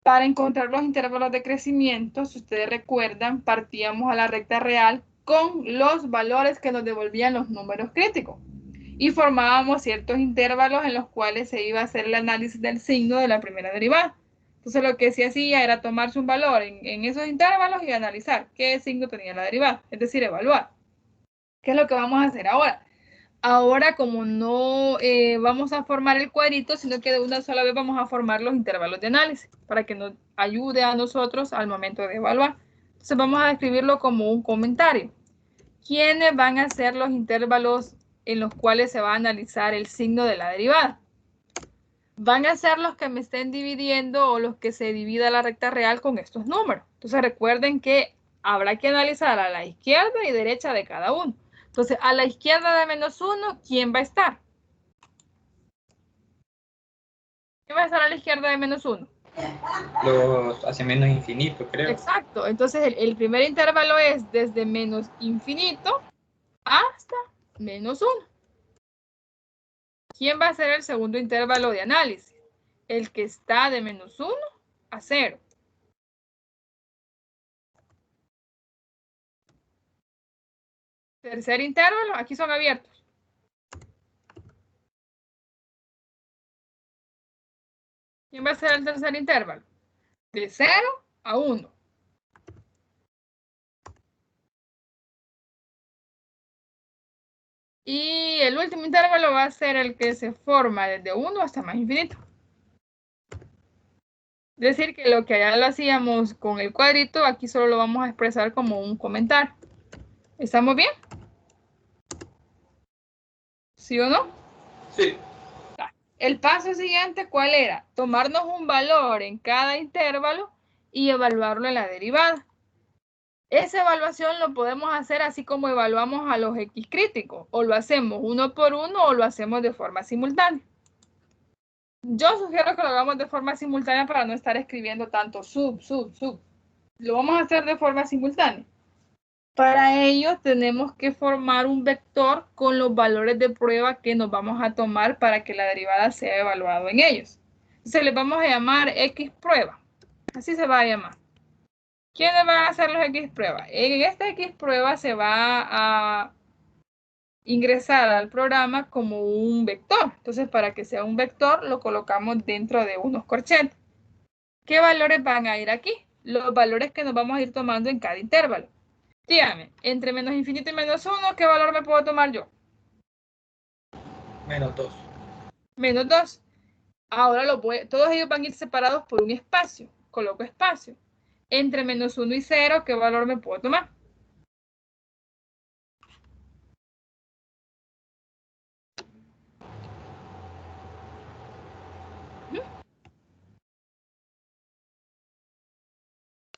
Para encontrar los intervalos de crecimiento, si ustedes recuerdan, partíamos a la recta real con los valores que nos devolvían los números críticos y formábamos ciertos intervalos en los cuales se iba a hacer el análisis del signo de la primera derivada. Entonces lo que se hacía era tomarse un valor en esos intervalos y analizar qué signo tenía la derivada, es decir, evaluar. ¿Qué es lo que vamos a hacer ahora? Ahora, como no vamos a formar el cuadrito, sino que de una sola vez vamos a formar los intervalos de análisis para que nos ayude a nosotros al momento de evaluar. Entonces vamos a escribirlo como un comentario. ¿Quiénes van a ser los intervalos en los cuales se va a analizar el signo de la derivada? Van a ser los que me estén dividiendo o los que se divida la recta real con estos números. Entonces recuerden que habrá que analizar a la izquierda y derecha de cada uno. Entonces, a la izquierda de -1, ¿quién va a estar? ¿Quién va a estar a la izquierda de -1? Los hace menos infinito, creo. Exacto. Entonces, el primer intervalo es desde -infinito hasta -1. ¿Quién va a ser el segundo intervalo de análisis? El que está de -1 a 0. Tercer intervalo, aquí son abiertos. ¿Quién va a ser el tercer intervalo? De 0 a 1. Y el último intervalo va a ser el que se forma desde 1 hasta más infinito. Es decir, que lo que allá lo hacíamos con el cuadrito, aquí solo lo vamos a expresar como un comentario. ¿Estamos bien? ¿Sí o no? Sí. El paso siguiente, ¿cuál era? Tomarnos un valor en cada intervalo y evaluarlo en la derivada. Esa evaluación lo podemos hacer así como evaluamos a los X críticos, o lo hacemos uno por uno o lo hacemos de forma simultánea. Yo sugiero que lo hagamos de forma simultánea para no estar escribiendo tanto sub. Lo vamos a hacer de forma simultánea. Para ello tenemos que formar un vector con los valores de prueba que nos vamos a tomar para que la derivada sea evaluada en ellos. Entonces les vamos a llamar X prueba. Así se va a llamar. ¿Quiénes van a hacer los X pruebas? En esta X prueba se va a ingresar al programa como un vector. Entonces, para que sea un vector, lo colocamos dentro de unos corchetes. ¿Qué valores van a ir aquí? Los valores que nos vamos a ir tomando en cada intervalo. Dígame, entre -infinito y -1, ¿qué valor me puedo tomar yo? -2. -2. Ahora todos ellos van a ir separados por un espacio. Coloco espacio. Entre -1 y 0, ¿qué valor me puedo tomar?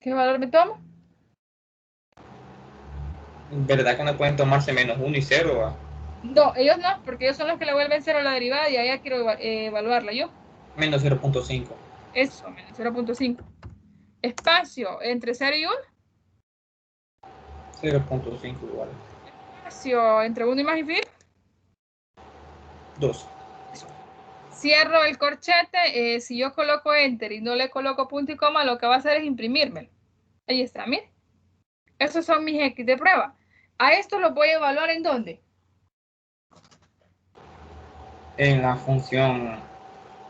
¿Qué valor me tomo? ¿Verdad que no pueden tomarse -1 y 0? ¿Va? No, ellos no, porque ellos son los que le vuelven 0 a la derivada y allá quiero evaluarla yo. Menos 0.5. Eso, menos 0.5. Espacio entre 0 y 1. 0.5 igual. Espacio entre 1 y más infinito. 2. Cierro el corchete. Si yo coloco enter y no le coloco punto y coma, lo que va a hacer es imprimírmelo. Ahí está, miren. Esos son mis X de prueba. A esto lo voy a evaluar ¿en dónde? En la función,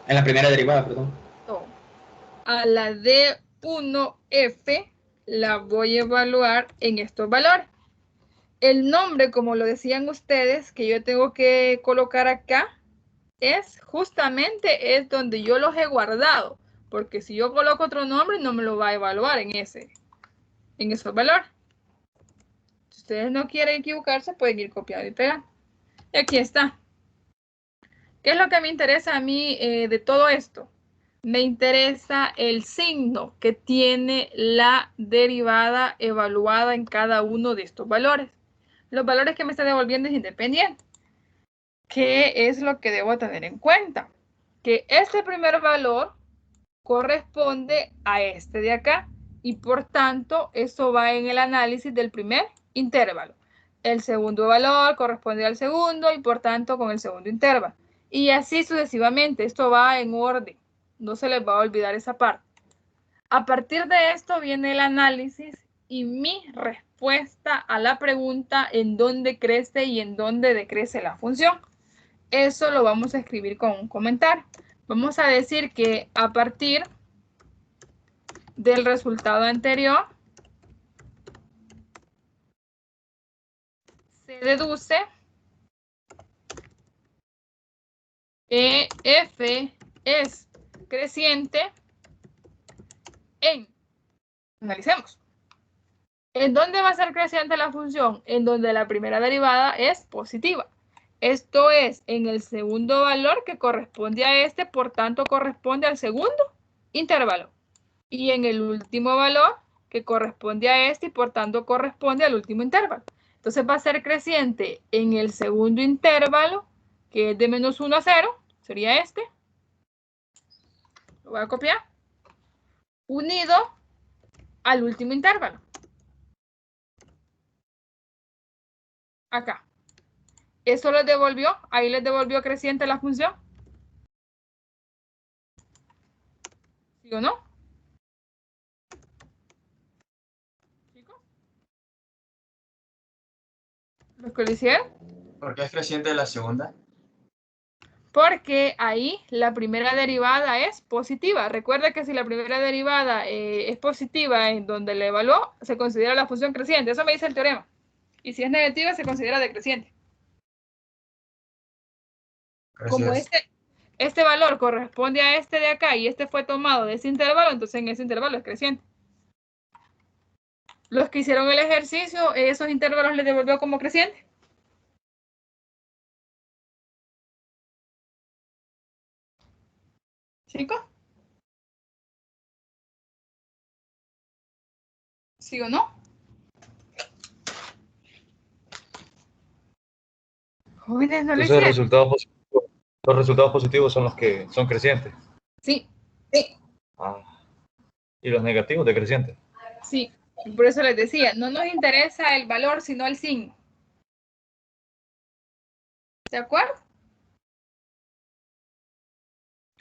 en la primera derivada, perdón. A la D1F la voy a evaluar en estos valores. El nombre, como lo decían ustedes, que yo tengo que colocar acá, es justamente donde yo los he guardado. Porque si yo coloco otro nombre, no me lo va a evaluar en esos valores. Si ustedes no quieren equivocarse, pueden ir copiando y pegando. Y aquí está. ¿Qué es lo que me interesa a mí de todo esto? Me interesa el signo que tiene la derivada evaluada en cada uno de estos valores. Los valores que me está devolviendo es independiente. ¿Qué es lo que debo tener en cuenta? Que este primer valor corresponde a este de acá y por tanto eso va en el análisis del primer intervalo. El segundo valor corresponde al segundo y por tanto con el segundo intervalo. Y así sucesivamente, esto va en orden. No se les va a olvidar esa parte. A partir de esto viene el análisis y mi respuesta a la pregunta en dónde crece y en dónde decrece la función. Eso lo vamos a escribir con un comentario. Vamos a decir que a partir del resultado anterior se deduce que f es creciente en, analicemos, ¿en dónde va a ser creciente la función? En donde la primera derivada es positiva. Esto es en el segundo valor que corresponde a este, por tanto corresponde al segundo intervalo. Y en el último valor que corresponde a este y por tanto corresponde al último intervalo. Entonces va a ser creciente en el segundo intervalo, que es de -1 a 0, sería este. Lo voy a copiar. Unido al último intervalo. Acá. Eso les devolvió, ahí les devolvió creciente la función. ¿Sí o no? ¿Chicos? ¿Los que lo hicieron? ¿Por qué es creciente la segunda? Porque ahí la primera derivada es positiva. Recuerda que si la primera derivada es positiva en donde le evaluó, se considera la función creciente. Eso me dice el teorema. Y si es negativa, se considera decreciente. Como Gracias. este valor corresponde a este de acá y este fue tomado de ese intervalo, entonces en ese intervalo es creciente. Los que hicieron el ejercicio, esos intervalos les devolvió como creciente. ¿Chicos? ¿Sí o no? Jóvenes, no lo Entonces hicieron. los resultados positivos son los que son crecientes. Sí, Y los negativos decrecientes. sí. Por eso les decía, no nos interesa el valor, sino el signo. ¿De acuerdo?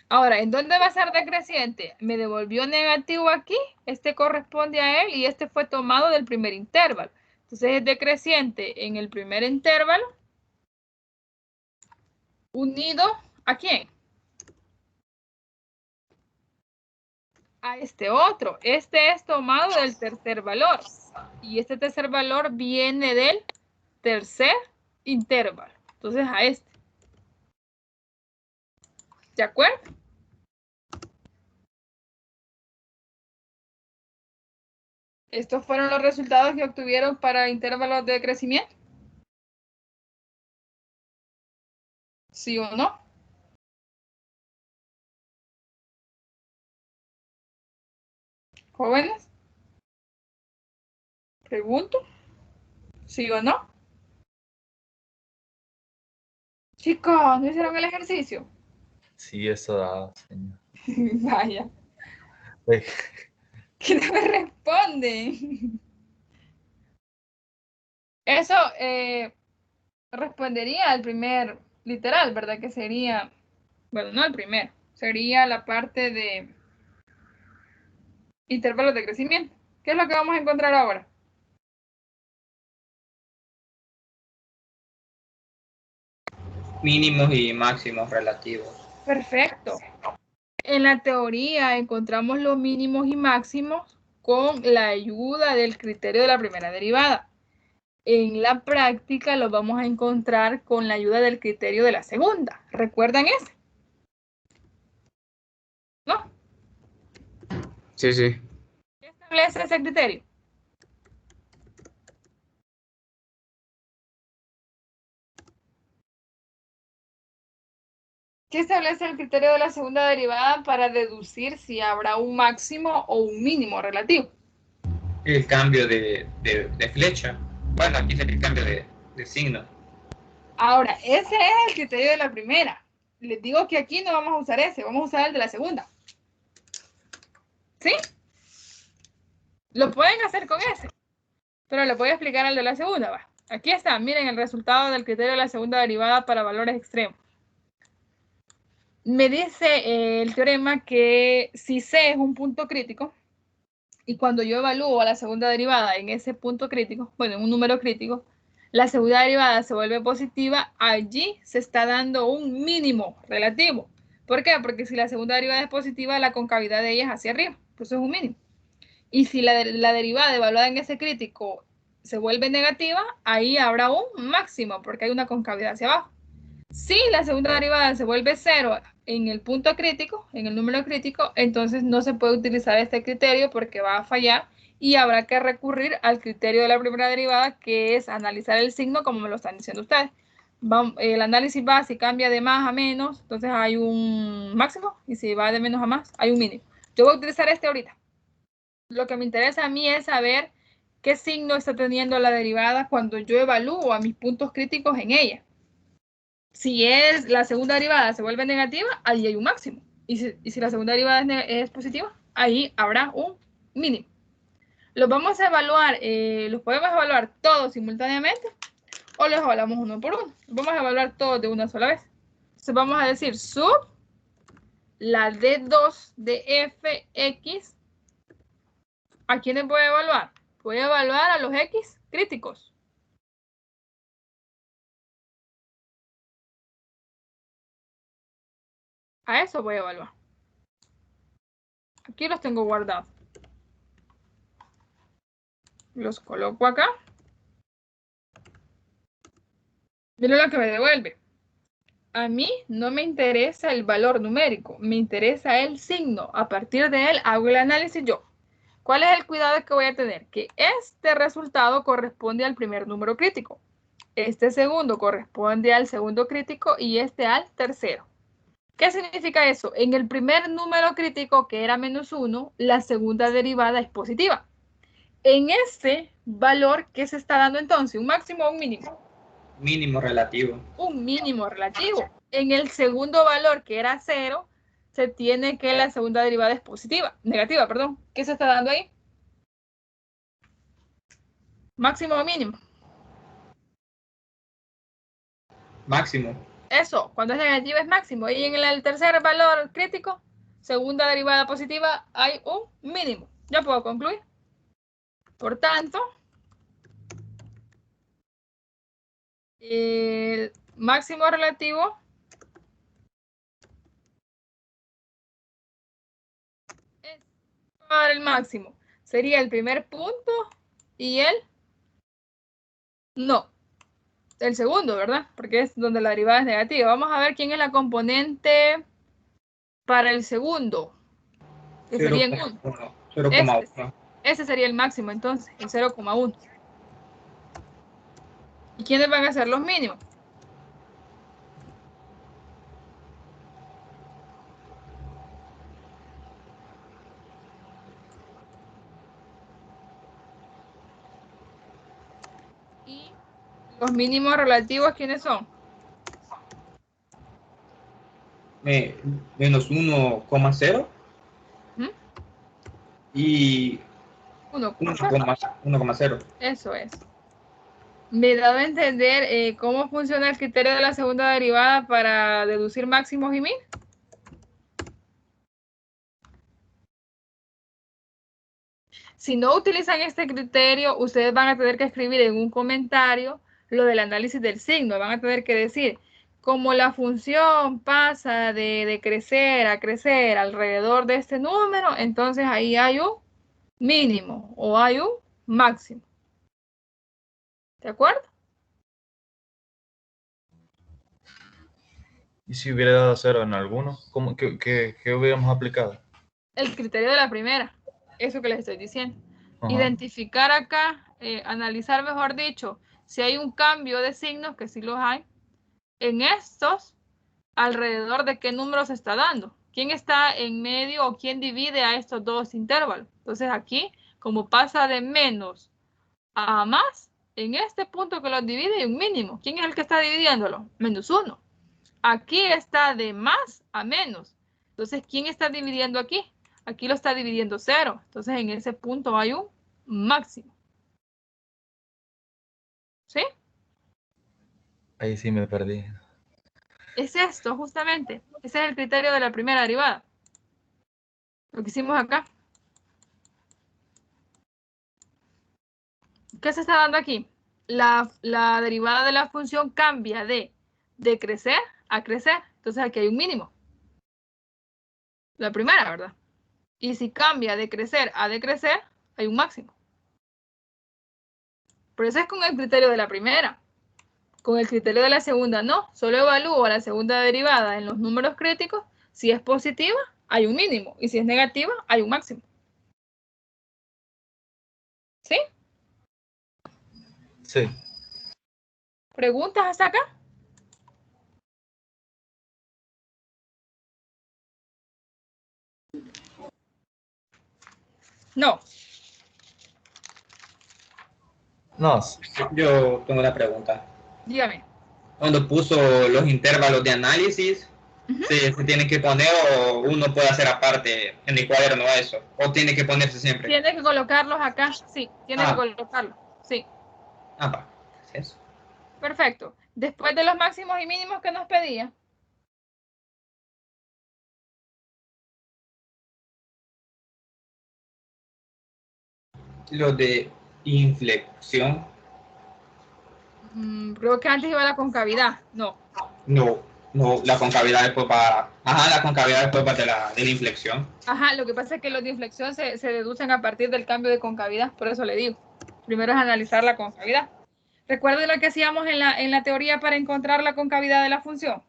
Ahora, ¿en dónde va a ser decreciente? Me devolvió negativo aquí, este corresponde a él y este fue tomado del primer intervalo. Entonces es decreciente en el primer intervalo unido ¿a quién? A este otro. Este es tomado del tercer valor y este tercer valor viene del tercer intervalo. Entonces a este. ¿De acuerdo? Estos fueron los resultados que obtuvieron para intervalos de crecimiento. ¿Sí o no? Jóvenes. Pregunto, ¿sí o no? Chicos, ¿no hicieron el ejercicio? Sí, eso da, señor. Vaya, que no me responden. Eso respondería al primer literal, ¿verdad? Que sería, bueno, no el primero, sería la parte de intervalos de crecimiento. ¿Qué es lo que vamos a encontrar ahora? Mínimos y máximos relativos. Perfecto. En la teoría encontramos los mínimos y máximos con la ayuda del criterio de la primera derivada. En la práctica los vamos a encontrar con la ayuda del criterio de la segunda. ¿Recuerdan ese? ¿No? Sí, sí. ¿Qué establece ese criterio? ¿Qué establece el criterio de la segunda derivada para deducir si habrá un máximo o un mínimo relativo? El cambio de flecha. Bueno, aquí sería el cambio de signo. Ahora, ese es el criterio de la primera. Les digo que aquí no vamos a usar ese, vamos a usar el de la segunda. ¿Sí? Lo pueden hacer con ese, pero les voy a explicar el de la segunda. Va. Aquí está, miren el resultado del criterio de la segunda derivada para valores extremos. Me dice el teorema que si C es un punto crítico, y cuando yo evalúo a la segunda derivada en ese punto crítico, bueno, en un número crítico, la segunda derivada se vuelve positiva, allí se está dando un mínimo relativo. ¿Por qué? Porque si la segunda derivada es positiva, la concavidad de ella es hacia arriba, por eso es un mínimo. Y si la derivada evaluada en ese crítico se vuelve negativa, ahí habrá un máximo, porque hay una concavidad hacia abajo. Si la segunda derivada se vuelve cero en el punto crítico, en el número crítico, entonces no se puede utilizar este criterio porque va a fallar y habrá que recurrir al criterio de la primera derivada, que es analizar el signo como me lo están diciendo ustedes. El análisis va, si cambia de más a menos, entonces hay un máximo, y si va de menos a más, hay un mínimo. Yo voy a utilizar este ahorita. Lo que me interesa a mí es saber qué signo está teniendo la derivada cuando yo evalúo a mis puntos críticos en ella. Si es la segunda derivada se vuelve negativa, ahí hay un máximo. Y si la segunda derivada es positiva, ahí habrá un mínimo. Los vamos a evaluar, los podemos evaluar todos simultáneamente o los evaluamos uno por uno. Los vamos a evaluar todos de una sola vez. Entonces vamos a decir sub la D2 de Fx. ¿A quiénes voy a evaluar? Voy a evaluar a los X críticos. A eso voy a evaluar. Aquí los tengo guardados. Los coloco acá. Miren lo que me devuelve. A mí no me interesa el valor numérico, me interesa el signo. A partir de él hago el análisis yo. ¿Cuál es el cuidado que voy a tener? Que este resultado corresponde al primer número crítico. Este segundo corresponde al segundo crítico y este al tercero. ¿Qué significa eso? En el primer número crítico, que era -1, la segunda derivada es positiva. En este valor, ¿qué se está dando entonces? ¿Un máximo o un mínimo? Mínimo relativo. Un mínimo relativo. En el segundo valor, que era 0, se tiene que la segunda derivada es negativa, perdón. ¿Qué se está dando ahí? Máximo o mínimo. Máximo. Eso, cuando es negativa es máximo. Y en el tercer valor crítico, segunda derivada positiva, hay un mínimo. Ya puedo concluir. Por tanto, el máximo relativo es para el máximo. Sería el primer punto y el no. El segundo, ¿verdad? Porque es donde la derivada es negativa. Vamos a ver quién es la componente para el segundo. Que sería en 1. 0,1. Ese sería el máximo entonces, el 0,1. ¿Y quiénes van a ser los mínimos? los mínimos relativos, ¿quiénes son? Menos 1,0 ¿Mm? y 1,0. Eso es. Me dado a entender cómo funciona el criterio de la segunda derivada para deducir máximos y min. Si no utilizan este criterio, ustedes van a tener que escribir en un comentario lo del análisis del signo. Van a tener que decir, como la función pasa de crecer a crecer alrededor de este número, entonces ahí hay un mínimo o hay un máximo. ¿De acuerdo? ¿Y si hubiera dado 0 en alguno? ¿Qué hubiéramos aplicado? El criterio de la primera, eso que les estoy diciendo. Ajá. Identificar acá, analizar mejor dicho, si hay un cambio de signos, que sí los hay, en estos, alrededor de qué número se está dando. ¿Quién está en medio o quién divide a estos dos intervalos? Entonces aquí, como pasa de menos a más, en este punto que los divide hay un mínimo. ¿Quién es el que está dividiéndolo? Menos 1. Aquí está de más a menos. Entonces, ¿quién está dividiendo aquí? Aquí lo está dividiendo 0. Entonces, en ese punto hay un máximo. ¿Sí? Ahí sí me perdí. Es esto, justamente. Ese es el criterio de la primera derivada. Lo que hicimos acá. ¿Qué se está dando aquí? La derivada de la función cambia de crecer a crecer. Entonces, aquí hay un mínimo. La primera, ¿verdad? Y si cambia de crecer a decrecer, hay un máximo. Pero eso es con el criterio de la primera. Con el criterio de la segunda, no. Solo evalúo la segunda derivada en los números críticos. Si es positiva, hay un mínimo. Y si es negativa, hay un máximo. ¿Sí? Sí. ¿Preguntas hasta acá? No. No, Yo tengo una pregunta. Dígame. Cuando puso los intervalos de análisis, ¿se tienen que poner o uno puede hacer aparte en el cuaderno eso? ¿O tiene que ponerse siempre? Tiene que colocarlos acá. Sí, tiene que colocarlos. Sí. Va. Eso. Perfecto. Después de los máximos y mínimos que nos pedía. Lo de inflexión. Creo que antes iba la concavidad. No. No, la concavidad después va. Ajá, la concavidad después va de la inflexión. Ajá, lo que pasa es que los de inflexión se deducen a partir del cambio de concavidad. Por eso le digo. Primero es analizar la concavidad. ¿Recuerden lo que hacíamos en la teoría para encontrar la concavidad de la función?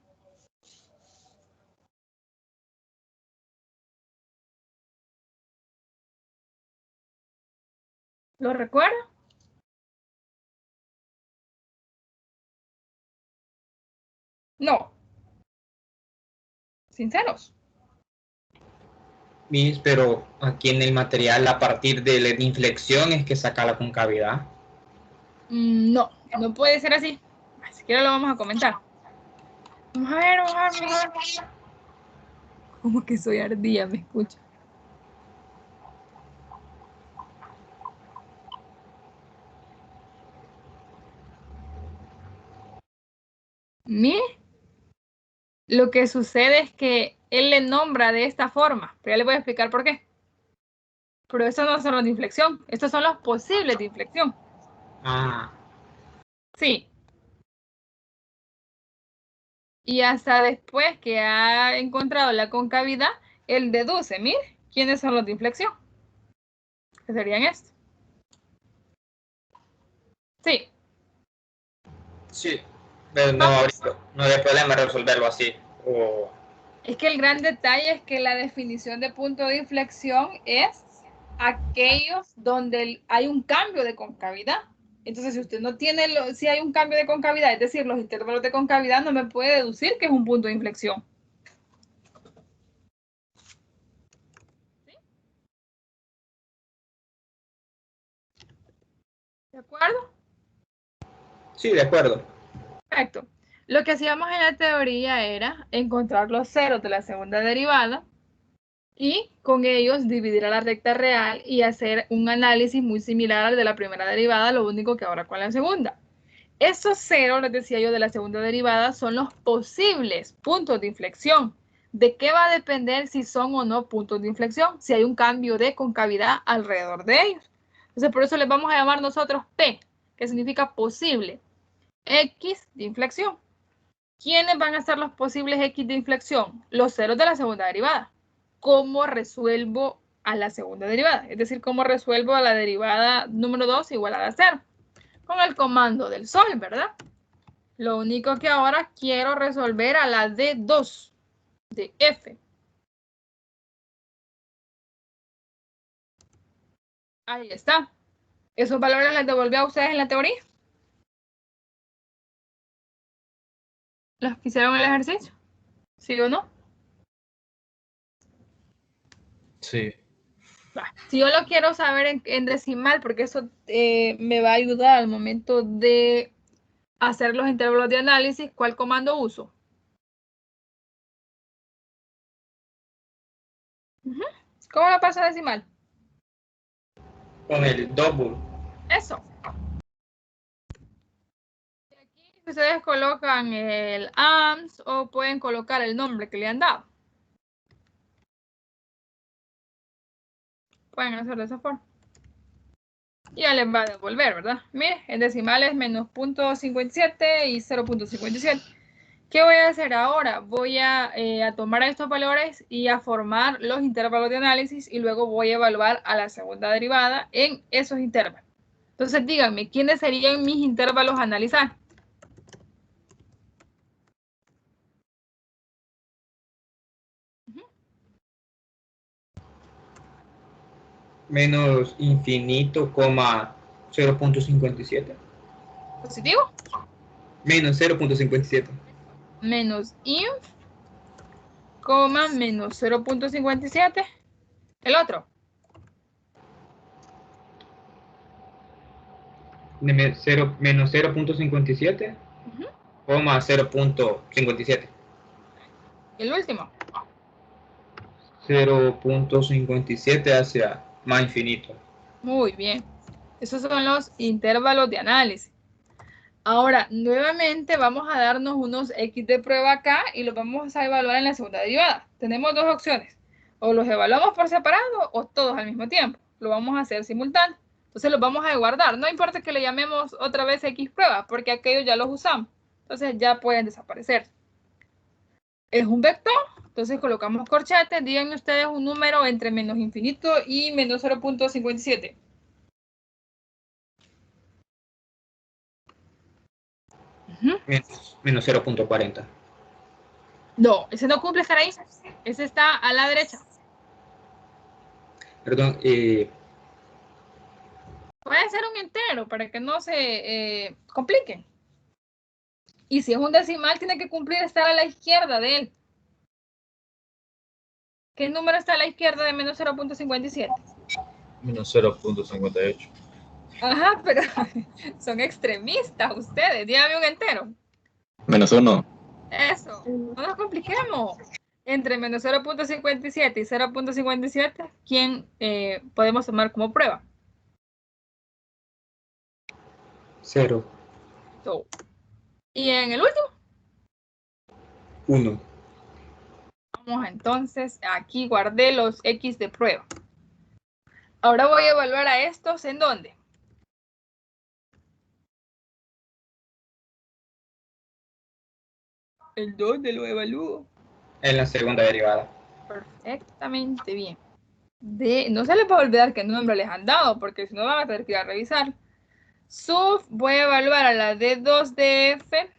¿Lo recuerdan? No. Sinceros. Pero aquí en el material, a partir de la inflexión, es que saca la concavidad. No, no puede ser así. Ni siquiera lo vamos a comentar. Vamos a ver. Como que soy ardilla, me escucha. Mire, lo que sucede es que él le nombra de esta forma, pero ya le voy a explicar por qué. Pero estos no son los de inflexión, estos son los posibles de inflexión. Sí. Y hasta después que ha encontrado la concavidad, él deduce, mire, ¿quiénes son los de inflexión? Que serían estos. Sí. Sí. Pero no, ahorita, no hay problema resolverlo así. Es que el gran detalle es que la definición de punto de inflexión es aquellos donde hay un cambio de concavidad. Entonces, si usted no tiene, si hay un cambio de concavidad, es decir, los intervalos de concavidad, no me puede deducir que es un punto de inflexión. ¿Sí? ¿De acuerdo? Sí, de acuerdo. Perfecto. Lo que hacíamos en la teoría era encontrar los ceros de la segunda derivada y con ellos dividir a la recta real y hacer un análisis muy similar al de la primera derivada, lo único que ahora con la segunda. Esos ceros, les decía yo, de la segunda derivada son los posibles puntos de inflexión. ¿De qué va a depender si son o no puntos de inflexión? Si hay un cambio de concavidad alrededor de ellos. Entonces, por eso les vamos a llamar nosotros P, que significa posible. X de inflexión. ¿Quiénes van a ser los posibles X de inflexión? Los ceros de la segunda derivada. ¿Cómo resuelvo a la segunda derivada? Es decir, ¿cómo resuelvo a la derivada número 2 igualada a 0? Con el comando del sol, ¿verdad? Lo único que ahora quiero resolver a la de 2 de F. Ahí está. ¿Esos valores les devolví a ustedes en la teoría? ¿Los que hicieron el ejercicio? ¿Sí o no? Sí. Si yo lo quiero saber en decimal, porque eso me va a ayudar al momento de hacer los intervalos de análisis, ¿cuál comando uso? ¿Cómo lo paso a decimal? Con el double. Eso. Aquí ustedes colocan el AMS o pueden colocar el nombre que le han dado. Pueden hacer de esa forma. Y ya les va a devolver, ¿verdad? Mire, en decimales menos 0.57 y 0.57. ¿Qué voy a hacer ahora? Voy a tomar estos valores y a formar los intervalos de análisis y luego voy a evaluar a la segunda derivada en esos intervalos. Entonces díganme, ¿quiénes serían mis intervalos a analizar? Menos infinito, coma 0.57. ¿Positivo? Menos 0.57. Menos inf, coma, menos 0.57. El otro. Menos 0.57, coma 0.57. El último. 0.57 hacia más infinito. Muy bien. Esos son los intervalos de análisis. Ahora, nuevamente vamos a darnos unos X de prueba acá y los vamos a evaluar en la segunda derivada. Tenemos dos opciones. O los evaluamos por separado o todos al mismo tiempo. Lo vamos a hacer simultáneo. Entonces los vamos a guardar. No importa que le llamemos otra vez X prueba, porque aquellos ya los usamos. Entonces ya pueden desaparecer. Es un vector. Entonces colocamos corchetes. Díganme ustedes un número entre menos infinito y menos 0.57. Menos 0.40. No, ese no cumple estar ahí. Ese está a la derecha. Perdón, Puede ser un entero para que no se compliquen. Y si es un decimal, tiene que cumplir estar a la izquierda de él. ¿Qué número está a la izquierda de menos 0.57? Menos 0.58. Ajá, pero son extremistas ustedes. Dígame un entero. Menos 1. Eso, no nos compliquemos. Entre menos 0.57 y 0.57, ¿quién podemos tomar como prueba? 0. So, y en el último, 1. vamos entonces, aquí guardé los X de prueba. Ahora voy a evaluar a estos, ¿en dónde? ¿En dónde lo evalúo? En la segunda derivada. Perfectamente bien. No se les va a olvidar qué nombre les han dado, porque si no van a tener que ir a revisar. Sub, voy a evaluar a la D2 de F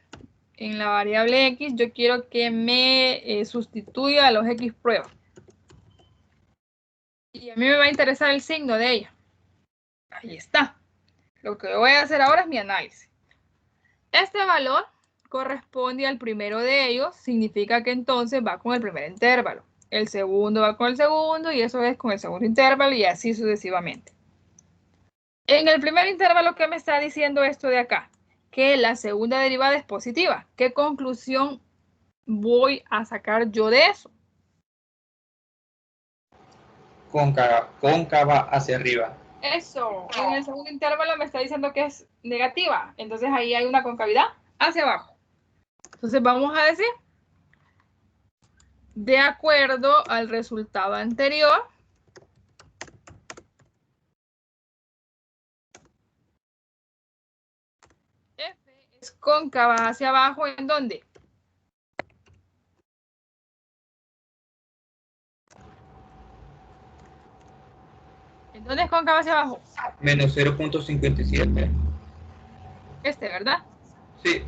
en la variable X. Yo quiero que me sustituya a los X pruebas. Y a mí me va a interesar el signo de ella. Ahí está. Lo que voy a hacer ahora es mi análisis. Este valor corresponde al primero de ellos, significa que entonces va con el primer intervalo. El segundo va con el segundo y eso es con el segundo intervalo y así sucesivamente. En el primer intervalo, ¿qué me está diciendo esto de acá? que la segunda derivada es positiva. ¿Qué conclusión voy a sacar yo de eso? Cóncava hacia arriba. Eso, en el segundo intervalo me está diciendo que es negativa, entonces ahí hay una concavidad hacia abajo. Entonces vamos a decir, de acuerdo al resultado anterior, F es cóncava hacia abajo, ¿en dónde? ¿En dónde es cóncava hacia abajo? Menos 0.57. ¿Verdad? Sí.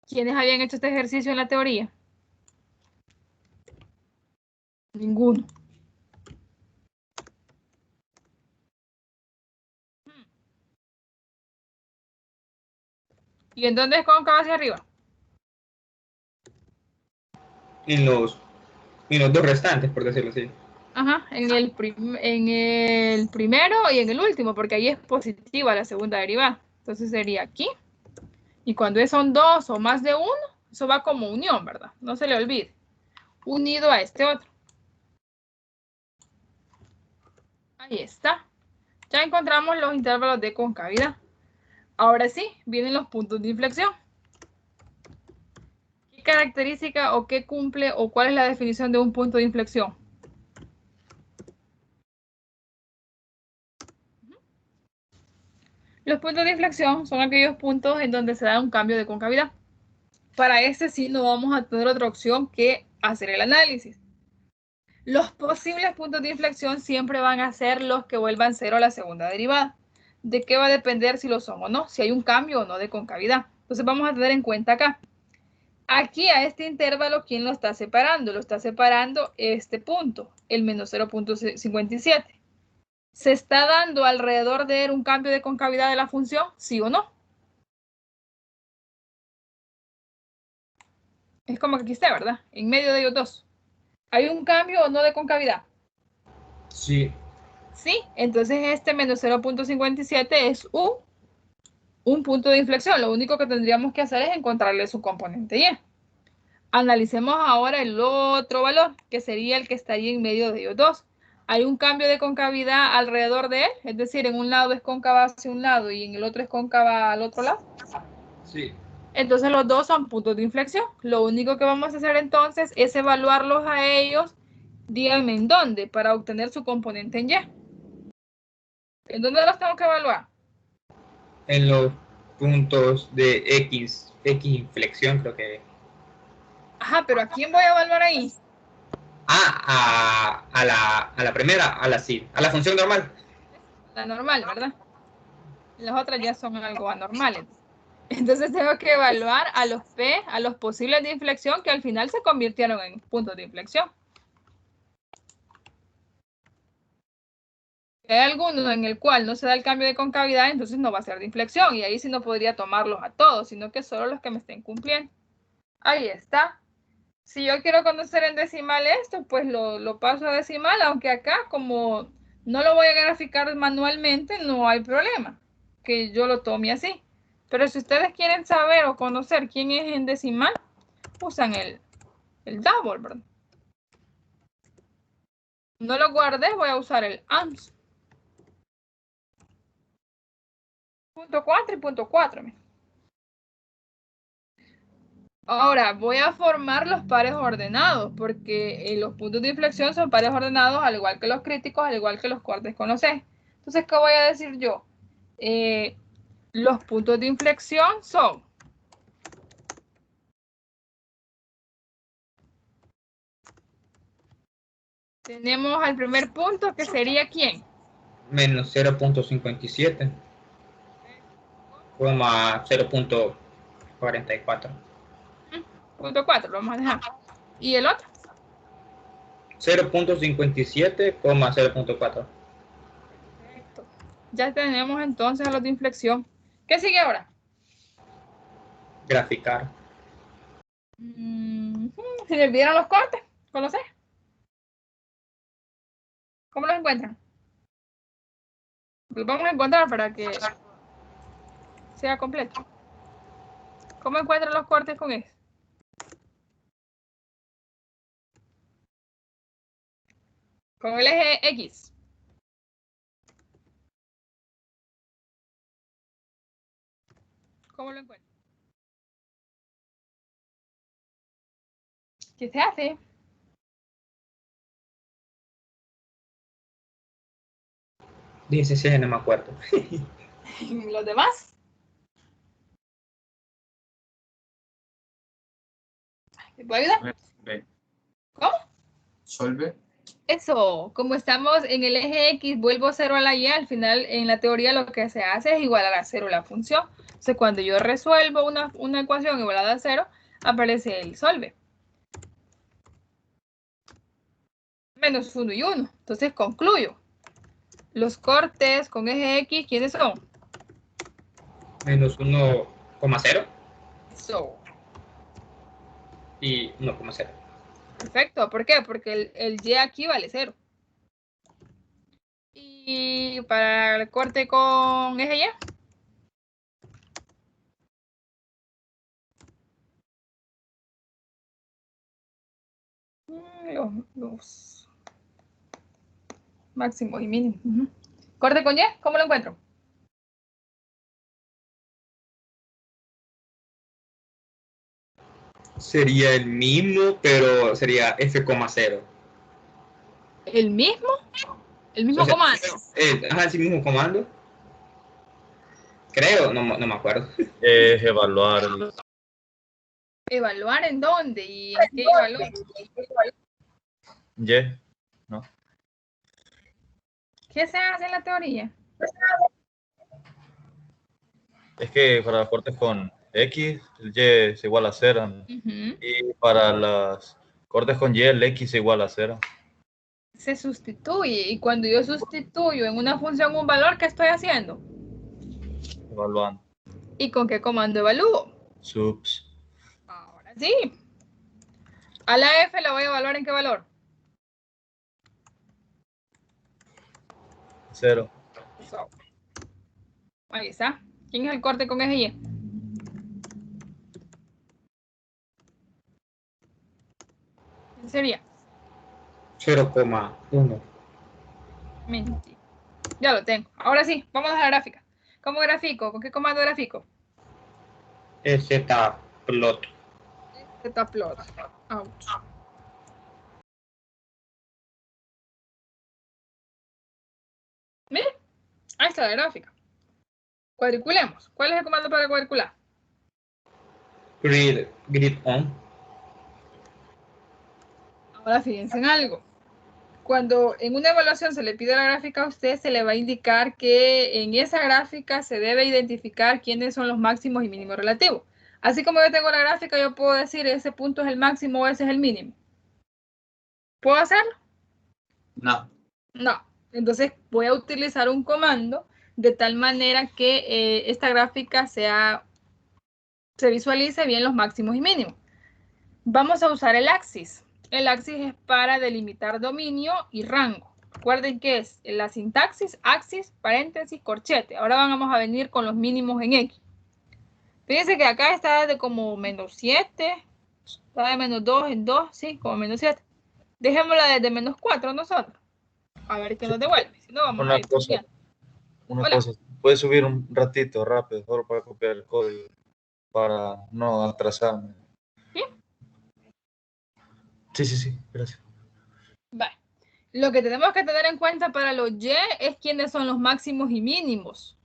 ¿Quiénes habían hecho este ejercicio en la teoría? Ninguno. ¿Y en dónde es cóncava hacia arriba? En los dos restantes, por decirlo así. Ajá, en el primero y en el último, porque ahí es positiva la segunda derivada. Entonces sería aquí. Y cuando son dos o más de uno, eso va como unión, ¿verdad? No se le olvide. Unido a este otro. Ahí está. Ya encontramos los intervalos de concavidad. Ahora sí, vienen los puntos de inflexión. ¿Qué característica o qué cumple o cuál es la definición de un punto de inflexión? Los puntos de inflexión son aquellos puntos en donde se da un cambio de concavidad. Para este sí no vamos a tener otra opción que hacer el análisis. Los posibles puntos de inflexión siempre van a ser los que vuelvan cero a la segunda derivada. ¿De qué va a depender si lo son o no? Si hay un cambio o no de concavidad. Entonces vamos a tener en cuenta acá. Aquí a este intervalo, ¿quién lo está separando? Lo está separando este punto, el menos 0.57. ¿Se está dando alrededor de él un cambio de concavidad de la función? ¿Sí o no? Es como que aquí está, ¿verdad? En medio de ellos dos. ¿Hay un cambio o no de concavidad? Sí. Sí, entonces este menos 0.57 es un punto de inflexión. Lo único que tendríamos que hacer es encontrarle su componente y. Analicemos ahora el otro valor, que sería el que estaría en medio de ellos dos. ¿Hay un cambio de concavidad alrededor de él? Es decir, en un lado es cóncava hacia un lado y en el otro es cóncava al otro lado. Sí. Entonces los dos son puntos de inflexión. Lo único que vamos a hacer entonces es evaluarlos a ellos. Díganme en dónde para obtener su componente en Y. ¿En dónde los tengo que evaluar? En los puntos de X inflexión, creo que. Ajá, pero ¿a quién voy a evaluar ahí? A la primera, a la función normal. La normal, ¿verdad? Las otras ya son algo anormales. Entonces tengo que evaluar a los P, a los posibles de inflexión que al final se convirtieron en puntos de inflexión. Si hay alguno en el cual no se da el cambio de concavidad, entonces no va a ser de inflexión. Y ahí sí no podría tomarlos a todos, sino que solo los que me estén cumpliendo. Ahí está. Si yo quiero conocer en decimal esto, pues lo paso a decimal, aunque acá como no lo voy a graficar manualmente, no hay problema que yo lo tome así. Pero si ustedes quieren saber o conocer quién es en decimal, usan el double, ¿verdad? No lo guardé, voy a usar el ANS. Punto 4 y punto 4. Ahora voy a formar los pares ordenados, porque los puntos de inflexión son pares ordenados, al igual que los críticos, al igual que los cortes con los ejes. Entonces, ¿qué voy a decir yo? Los puntos de inflexión son tenemos al primer punto, que sería ¿quién? Menos 0.57. 0.44. Punto 4, lo vamos a dejar. ¿Y el otro? 0.57, 0.4. Perfecto. Ya tenemos entonces a los de inflexión. ¿Qué sigue ahora? Graficar. ¿Se le olvidaron los cortes? ¿Conoce? ¿Cómo los encuentran? Los vamos a encontrar para que sea completo. ¿Cómo encuentran los cortes con X? Con el eje X. ¿Cómo lo encuentran? ¿Qué se hace? Dice, sí, no me acuerdo. ¿Los demás? ¿Me puede ayudar? B. ¿Cómo? Solve. Eso, como estamos en el eje X, vuelvo 0 a la Y, al final en la teoría lo que se hace es igualar a 0 la función. Entonces cuando yo resuelvo una ecuación igualada a 0, aparece el solve. Menos 1 y 1. Entonces concluyo. Los cortes con eje X, ¿quiénes son? Menos 1,0 Eso. y 1,0. Perfecto. ¿Por qué? Porque el Y aquí vale 0. Y para el corte con eje Y. Los máximos y mínimos. Corte con Y, ¿cómo lo encuentro? Sería el mismo, pero sería F,0. ¿El mismo? El mismo O sea, comando. ajá, sí mismo comando. Creo, no me acuerdo. Es evaluar. ¿Evaluar en dónde? ¿Y en qué evaluar? Y, ¿no? ¿Qué se hace en la teoría? Es que para los cortes con X, el Y es igual a 0. Y para los cortes con Y, el X es igual a 0. Se sustituye. Y cuando yo sustituyo en una función un valor, ¿qué estoy haciendo? Evaluando. ¿Y con qué comando evalúo? Subs. Ahora sí. A la F la voy a evaluar en qué valor. 0. Ahí está. ¿Quién es el corte con eje Y? ¿Qué sería? 0,1. Mentira. Ya lo tengo. Ahora sí, vamos a la gráfica. ¿Cómo grafico? ¿Con qué comando grafico? Zplot. Zplot. Ouch. Miren, ahí está la gráfica. Cuadriculemos. ¿Cuál es el comando para cuadricular? Grid on. Ahora fíjense en algo. Cuando en una evaluación se le pide la gráfica a usted, se le va a indicar que en esa gráfica se debe identificar quiénes son los máximos y mínimos relativos. Así como yo tengo la gráfica, yo puedo decir ese punto es el máximo o ese es el mínimo. ¿Puedo hacerlo? No. No. Entonces voy a utilizar un comando de tal manera que esta gráfica se visualice bien los máximos y mínimos. Vamos a usar el axis. El axis es para delimitar dominio y rango. Recuerden que es la sintaxis, axis, paréntesis, corchete. Ahora vamos a venir con los mínimos en X. Fíjense que acá está de como menos 7, está de menos 2 en 2, sí, como menos 7. Dejémosla desde menos 4 nosotros. A ver qué nos devuelve. Si no, vamos a ir copiando. Una Hola. cosa, puedes subir un ratito rápido, solo para copiar el código, para no atrasarme. ¿Sí? Sí, gracias. Vale. Lo que tenemos que tener en cuenta para los Y es quiénes son los máximos y mínimos.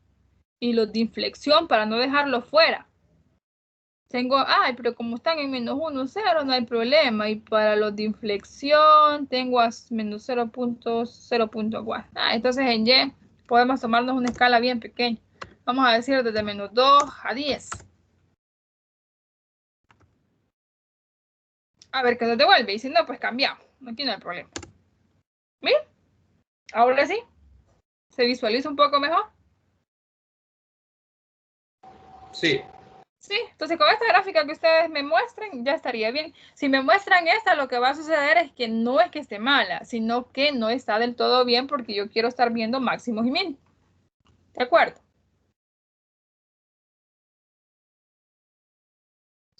Y los de inflexión para no dejarlos fuera. Tengo, pero como están en menos 1, 0, no hay problema. Y para los de inflexión tengo a menos 0.0.4. Entonces en Y podemos tomarnos una escala bien pequeña. Vamos a decir desde menos 2 a 10. A ver qué nos devuelve. Y si no, pues cambiamos. Aquí no hay problema. ¿Bien? Ahora sí. ¿Se visualiza un poco mejor? Sí. Sí, entonces con esta gráfica que ustedes me muestren, ya estaría bien. Si me muestran esta, lo que va a suceder es que no es que esté mala, sino que no está del todo bien porque yo quiero estar viendo máximos y mínimos. ¿De acuerdo?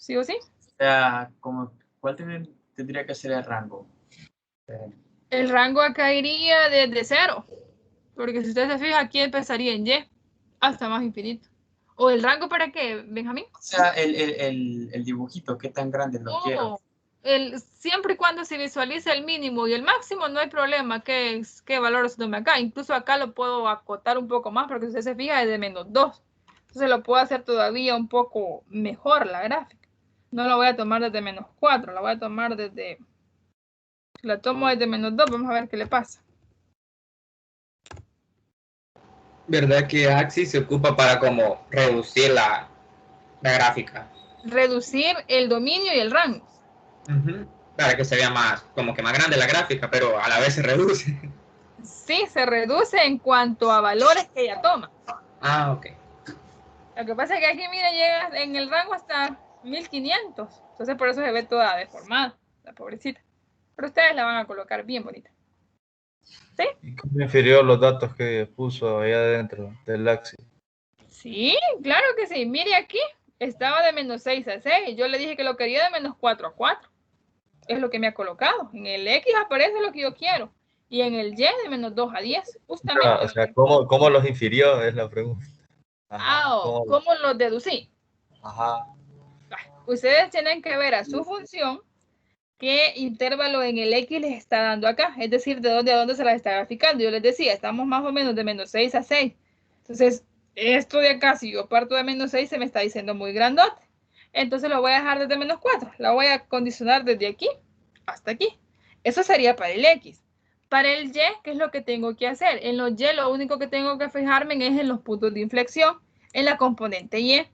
¿Sí o sí? O sea, ¿cuál tendría que ser el rango? El rango acá iría desde 0. Porque si usted se fija, aquí empezaría en Y hasta más infinito. ¿O el rango para qué, Benjamín? O sea, el dibujito, ¿qué tan grande lo quiero? Siempre y cuando se visualice el mínimo y el máximo, no hay problema qué valor se tome acá. Incluso acá lo puedo acotar un poco más, porque si usted se fija es de -2. Entonces lo puedo hacer todavía un poco mejor la gráfica. No la voy a tomar desde -4, la voy a tomar desde... Si la tomo desde -2, vamos a ver qué le pasa. ¿Verdad que Axis se ocupa para como reducir la gráfica? Reducir el dominio y el rango. Para que se vea más, como que más grande la gráfica, pero a la vez se reduce. Sí, se reduce en cuanto a valores que ella toma. Ah, ok. Lo que pasa es que aquí, mira, llega en el rango hasta 1500. Entonces por eso se ve toda deformada, la pobrecita. Pero ustedes la van a colocar bien bonita. ¿Sí? ¿Y cómo infirió los datos que puso ahí adentro del Axis? Sí, claro que sí. Mire aquí, estaba de -6 a 6. Yo le dije que lo quería de -4 a 4. Es lo que me ha colocado. En el X aparece lo que yo quiero. Y en el Y de -2 a 10. Justamente. O sea, ¿cómo los infirió? Es la pregunta. Ajá, ¿Cómo lo deducí? Ajá. Ustedes tienen que ver a su función qué intervalo en el X les está dando acá. Es decir, de dónde a dónde se la está graficando. Yo les decía, estamos más o menos de -6 a 6. Entonces, esto de acá, si yo parto de -6, se me está diciendo muy grandote. Entonces lo voy a dejar desde -4. La voy a condicionar desde aquí hasta aquí. Eso sería para el X. Para el Y, ¿qué es lo que tengo que hacer? En los Y, lo único que tengo que fijarme es en los puntos de inflexión, en la componente Y.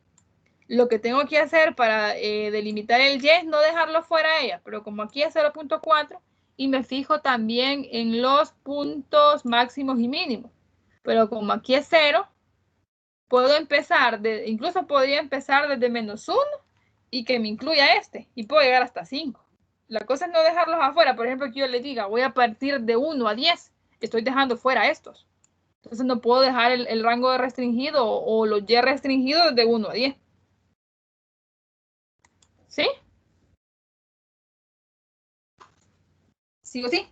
Lo que tengo que hacer para delimitar el Y es no dejarlo fuera de ella, pero como aquí es 0.4 y me fijo también en los puntos máximos y mínimos. Pero como aquí es 0, puedo empezar, incluso podría empezar desde -1 y que me incluya este, y puedo llegar hasta 5. La cosa es no dejarlos afuera. Por ejemplo, que yo les diga, voy a partir de 1 a 10, estoy dejando fuera estos. Entonces no puedo dejar el rango de restringido o los Y restringidos de 1 a 10. ¿Sí? ¿Sí o sí?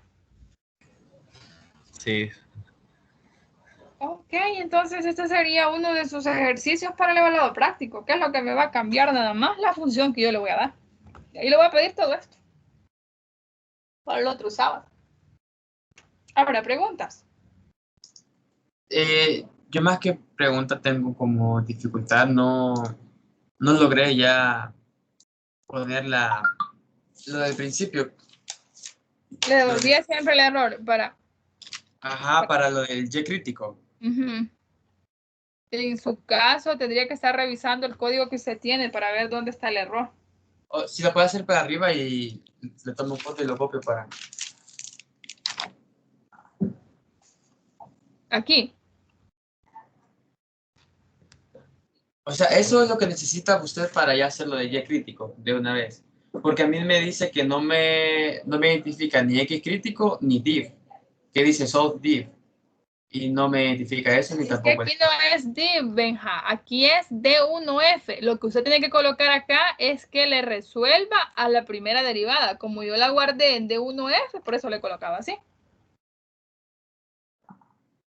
Sí. Ok, entonces este sería uno de sus ejercicios para el evaluado práctico, que es lo que me va a cambiar nada más la función que yo le voy a dar. Y ahí le voy a pedir todo esto para el otro sábado. ¿Habrá preguntas? Yo más que pregunta tengo como dificultad, no logré ya poner lo del principio. Le devolvía siempre el error para... Ajá, para lo del Y crítico. En su caso, tendría que estar revisando el código que usted tiene para ver dónde está el error. O, si lo puede hacer para arriba y le tomo foto y lo copio para... Aquí. O sea, eso es lo que necesita usted para ya hacerlo de Y crítico de una vez. Porque a mí me dice que no me identifica ni X crítico ni div. Que dice solve div. Y no me identifica eso ni tampoco. Es que aquí no es div, Benja. Aquí es D1F. Lo que usted tiene que colocar acá es que le resuelva a la primera derivada. Como yo la guardé en D1F, por eso le colocaba así.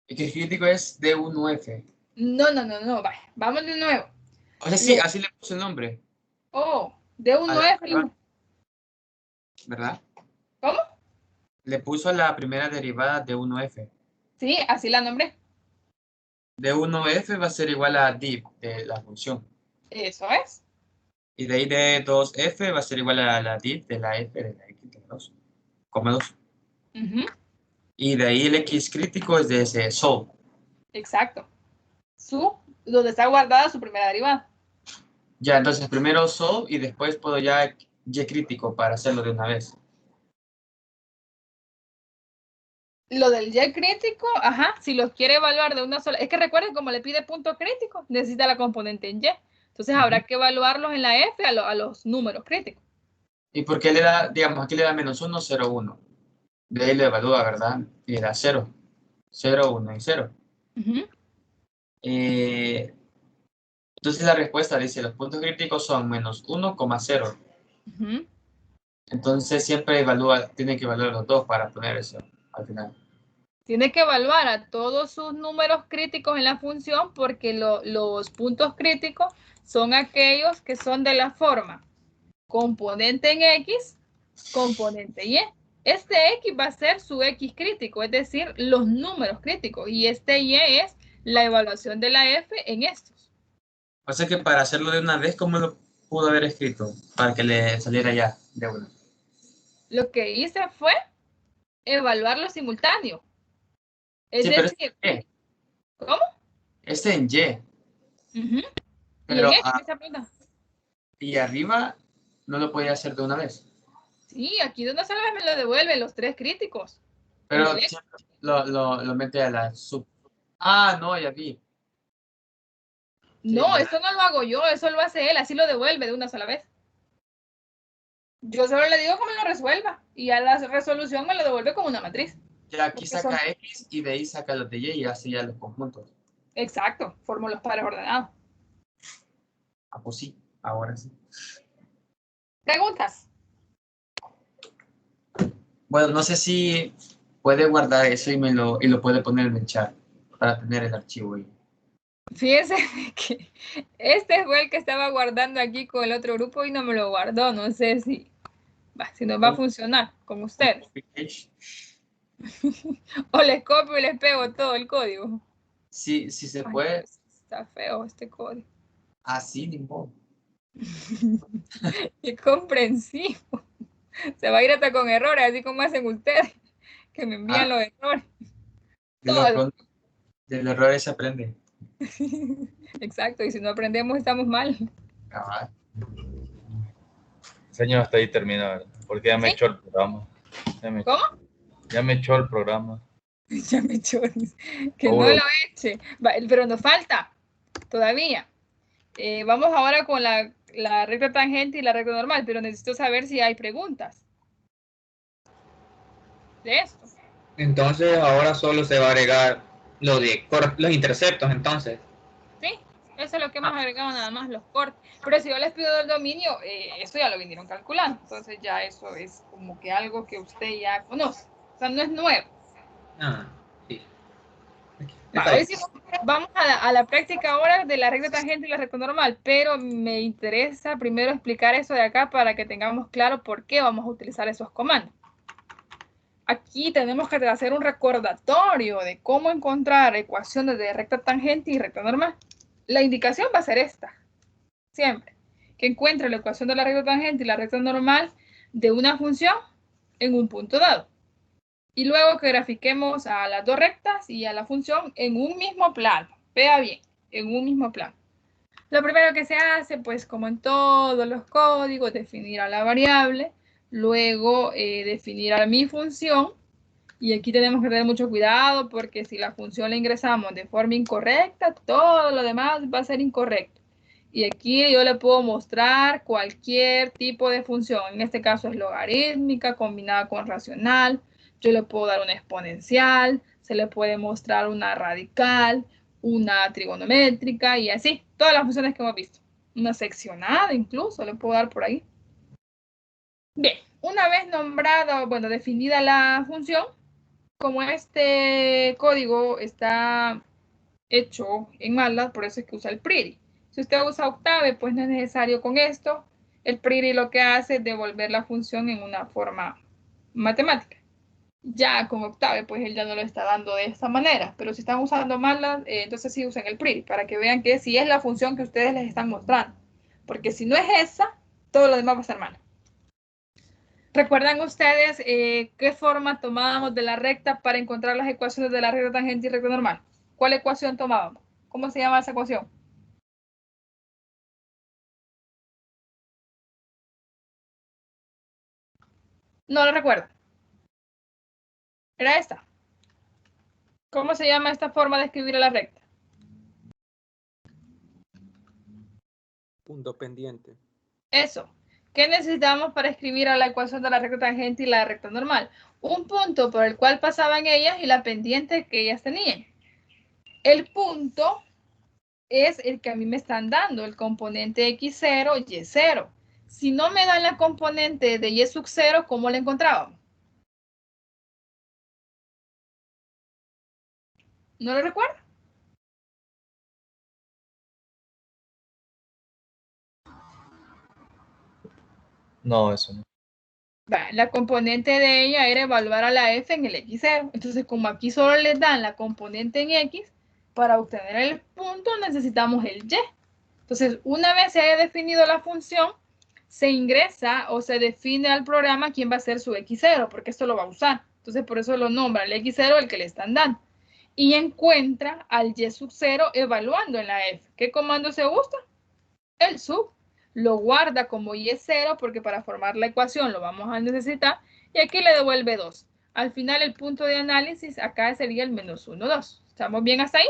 X crítico es D1F. No. Vaya, vamos de nuevo. O sea, sí, así le puse el nombre. Oh, D1F. ¿Verdad? ¿Cómo? Le puso la primera derivada de 1F. Sí, así la nombré. De 1F va a ser igual a div de la función. Eso es. Y de ahí de 2F va a ser igual a la div de la F de la X de 2. Como 2. Y de ahí el X crítico es de ese solve. Exacto. Donde está guardada su primera derivada. Ya, entonces primero solve y después puedo ya Y crítico para hacerlo de una vez. Lo del Y crítico, ajá, si los quiere evaluar de una sola, es que recuerden, como le pide punto crítico, necesita la componente en Y. Entonces habrá que evaluarlos en la F a los números críticos. ¿Y por qué le da, digamos, aquí le da -1, 0, 1? De ahí lo evalúa, ¿verdad? Y le da 0, 0, 1 y 0. Entonces la respuesta dice, los puntos críticos son menos 1,0. Ujú. Entonces siempre tiene que evaluar los dos para poner eso al final. Tiene que evaluar a todos sus números críticos en la función porque los puntos críticos son aquellos que son de la forma componente en X, componente Y. Este X va a ser su X crítico, es decir, los números críticos. Y este Y es la evaluación de la F en estos. O sea que para hacerlo de una vez, ¿cómo lo pudo haber escrito? Para que le saliera ya de una. Lo que hice fue evaluarlo simultáneo. Es Sí, pero decir, es ¿cómo? este en Y. Ujú. Pero, ¿Y en X? Esa pregunta. y arriba no lo podía hacer de una vez. Sí, aquí de una sola vez me lo devuelven los tres críticos. Pero En el X. siempre lo mete a la sub. Ah, no, ya vi. No, Sí, eso no lo hago yo, eso lo hace él, así lo devuelve de una sola vez. Yo solo le digo cómo lo resuelva y a la resolución me lo devuelve como una matriz. ya aquí Porque saca son- X y de ahí saca los de Y y hace ya los conjuntos. Exacto, formo los pares ordenados. Ah, pues sí, ahora sí. ¿Preguntas? Bueno, no sé si puede guardar eso y lo puede poner en el chat para tener el archivo ahí. Fíjense que este fue el que estaba guardando aquí con el otro grupo y no me lo guardó. No sé si nos va a funcionar con ustedes. O les copio y les pego todo el código. Sí, sí se Ay, puede. pues, está feo este código. Así, ni modo. Qué comprensivo. Se va a ir hasta con errores, así como hacen ustedes, que me envían los errores. Todo. Del error se aprende. Exacto, y si no aprendemos estamos mal. Cabal. Señor, hasta ahí termina, ¿verdad? Porque ya me ¿Sí? echó el programa. ¿Cómo? Ya me echó el programa. Ya me echó. Que no Seguro. lo eche. Pero nos falta todavía. Vamos ahora con la recta tangente y la recta normal, pero necesito saber si hay preguntas de esto. Entonces ahora solo se va a agregar los interceptos, entonces. Sí, eso es lo que hemos agregado nada más, los cortes. Pero si yo les pido el dominio, esto ya lo vinieron calculando. Entonces ya eso es como que algo que usted ya conoce. O sea, no es nuevo. Ah, sí. Hoy sí vamos a la práctica ahora de la recta tangente y la recta normal, pero me interesa primero explicar eso de acá para que tengamos claro por qué vamos a utilizar esos comandos. Aquí tenemos que hacer un recordatorio de cómo encontrar ecuaciones de recta tangente y recta normal. La indicación va a ser esta, siempre, que encuentre la ecuación de la recta tangente y la recta normal de una función en un punto dado. Y luego que grafiquemos a las dos rectas y a la función en un mismo plano. Vea bien, en un mismo plano. Lo primero que se hace, pues como en todos los códigos, definir a la variable, luego definir a mi función. Y aquí tenemos que tener mucho cuidado porque si la función la ingresamos de forma incorrecta, todo lo demás va a ser incorrecto. Y aquí yo le puedo mostrar cualquier tipo de función. En este caso es logarítmica combinada con racional. Yo le puedo dar una exponencial, se le puede mostrar una radical, una trigonométrica y así. Todas las funciones que hemos visto. Una seccionada incluso le puedo dar por ahí. Bien, una vez nombrada, bueno, definida la función, como este código está hecho en MATLAB, por eso es que usa el pretty. Si usted usa Octave, pues no es necesario con esto. El pretty lo que hace es devolver la función en una forma matemática. Ya con Octave, pues él ya no lo está dando de esta manera. Pero si están usando MATLAB, entonces sí usen el pretty para que vean que sí es la función que ustedes les están mostrando. Porque si no es esa, todo lo demás va a ser malo. ¿Recuerdan ustedes qué forma tomábamos de la recta para encontrar las ecuaciones de la recta tangente y recta normal? ¿Cuál ecuación tomábamos? ¿Cómo se llama esa ecuación? No lo recuerdo. Era esta. ¿Cómo se llama esta forma de escribir a la recta? Punto pendiente. Eso. ¿Qué necesitamos para escribir a la ecuación de la recta tangente y la recta normal? Un punto por el cual pasaban ellas y la pendiente que ellas tenían. El punto es el que a mí me están dando, el componente x0, y0. Si no me dan la componente de y sub 0, ¿cómo la encontrábamos? ¿No lo recuerdo? No, eso no. La componente de ella era evaluar a la f en el x0. Entonces, como aquí solo les dan la componente en x, para obtener el punto necesitamos el y. Entonces, una vez se haya definido la función, se ingresa o se define al programa quién va a ser su x0, porque esto lo va a usar. Entonces, por eso lo nombra el x0 el que le están dando. Y encuentra al y sub 0 evaluando en la f. ¿Qué comando se usa? El sub. Lo guarda como y es 0 porque para formar la ecuación lo vamos a necesitar. Y aquí le devuelve 2. Al final el punto de análisis acá sería el menos 1, 2. ¿Estamos bien hasta ahí?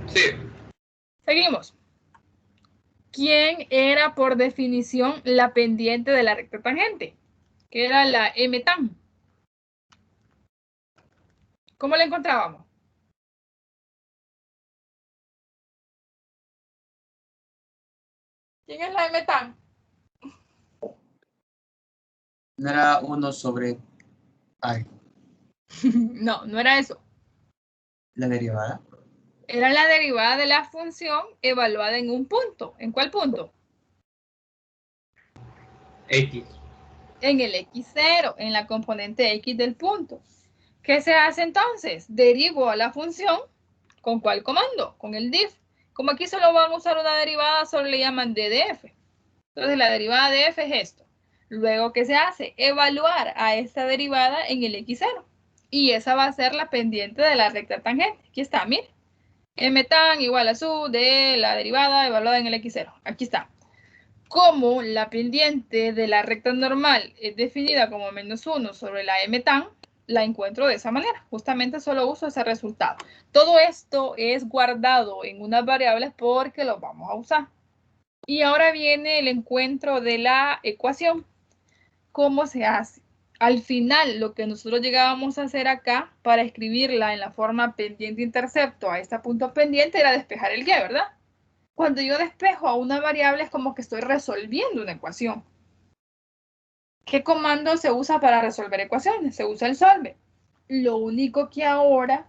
Sí. Seguimos. ¿Quién era por definición la pendiente de la recta tangente? Que era la m tan. ¿Cómo la encontrábamos? ¿Quién es la m tan? No era 1 sobre... Ay, No, no era eso. la derivada. Era la derivada de la función evaluada en un punto. ¿En cuál punto? X. En el x0, en la componente x del punto. ¿Qué se hace entonces? Derivo a la función. ¿Con cuál comando? Con el diff. Como aquí solo van a usar una derivada, solo le llaman d de f. Entonces la derivada de f es esto. Luego, ¿qué se hace? Evaluar a esta derivada en el x0. Y esa va a ser la pendiente de la recta tangente. Aquí está, mire. M tan igual a su de la derivada evaluada en el x0. Aquí está. Como la pendiente de la recta normal es definida como menos 1 sobre la m tan, la encuentro de esa manera. Justamente solo uso ese resultado. Todo esto es guardado en unas variables porque lo vamos a usar. Y ahora viene el encuentro de la ecuación. ¿Cómo se hace? Al final, lo que nosotros llegábamos a hacer acá para escribirla en la forma pendiente-intercepto a este punto pendiente era despejar el y, ¿verdad? Cuando yo despejo a una variable es como que estoy resolviendo una ecuación. ¿Qué comando se usa para resolver ecuaciones? Se usa el solve. Lo único que ahora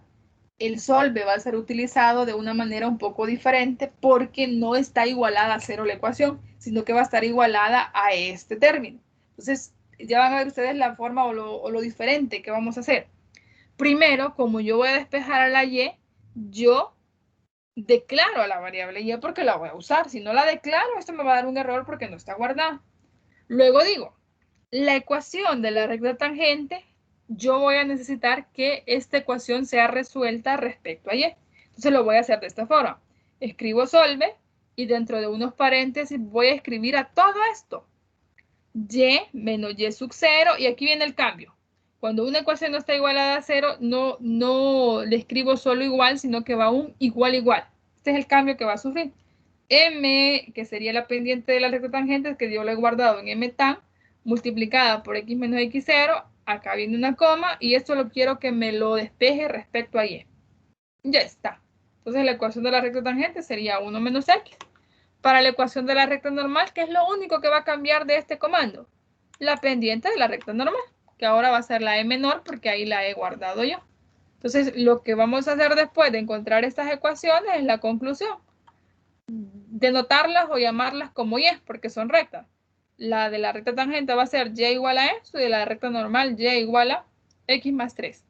el solve va a ser utilizado de una manera un poco diferente porque no está igualada a 0 la ecuación, sino que va a estar igualada a este término. Entonces, ya van a ver ustedes la forma o lo diferente que vamos a hacer. Primero, como yo voy a despejar a la y, yo declaro a la variable y porque la voy a usar. Si no la declaro, esto me va a dar un error porque no está guardada. Luego digo, la ecuación de la recta tangente, yo voy a necesitar que esta ecuación sea resuelta respecto a y. Entonces lo voy a hacer de esta forma. Escribo solve y dentro de unos paréntesis voy a escribir a todo esto. Y menos y sub 0 y aquí viene el cambio. Cuando una ecuación no está igualada a 0, no le escribo solo igual, sino que va un igual igual. Este es el cambio que va a sufrir. M, que sería la pendiente de la recta tangente, que yo lo he guardado en m tan, multiplicada por x menos x0, acá viene una coma, y esto lo quiero que me lo despeje respecto a y. Ya está. Entonces la ecuación de la recta tangente sería 1 menos x. Para la ecuación de la recta normal, ¿qué es lo único que va a cambiar de este comando? La pendiente de la recta normal, que ahora va a ser la e menor porque ahí la he guardado yo. Entonces, lo que vamos a hacer después de encontrar estas ecuaciones es la conclusión. Denotarlas o llamarlas como y, porque son rectas. La de la recta tangente va a ser y igual a eso y de la recta normal y igual a x más 3.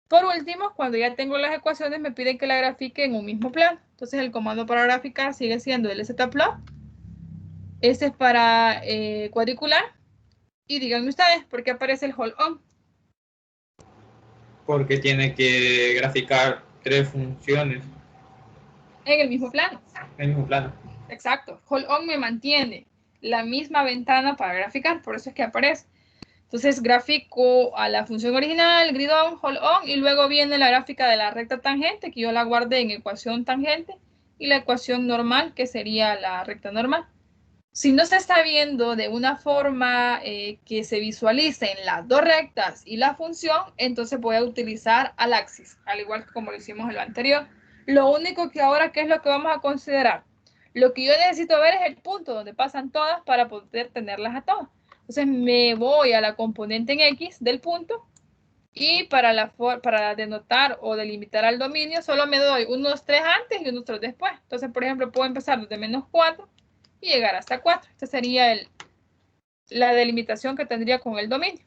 Por último, cuando ya tengo las ecuaciones, me piden que la grafique en un mismo plano. Entonces, el comando para graficar sigue siendo el LZplot. Este es para cuadricular. Y díganme ustedes, ¿por qué aparece el hold on? Porque tiene que graficar 3 funciones En el mismo plano. en el mismo plano. Exacto. Hold on me mantiene la misma ventana para graficar, por eso es que aparece. Entonces grafico a la función original, grid on, hold on, y luego viene la gráfica de la recta tangente, que yo la guardé en ecuación tangente, y la ecuación normal, que sería la recta normal. Si no se está viendo de una forma que se visualice en las dos rectas y la función, entonces voy a utilizar al axis, al igual que como lo hicimos en lo anterior. Lo único que ahora, ¿qué es lo que vamos a considerar? Lo que yo necesito ver es el punto donde pasan todas para poder tenerlas a todas. Entonces me voy a la componente en X del punto y para denotar o delimitar al dominio solo me doy unos 3 antes y unos 3 después. Entonces, por ejemplo, puedo empezar desde -4 y llegar hasta 4. Esta sería la delimitación que tendría con el dominio.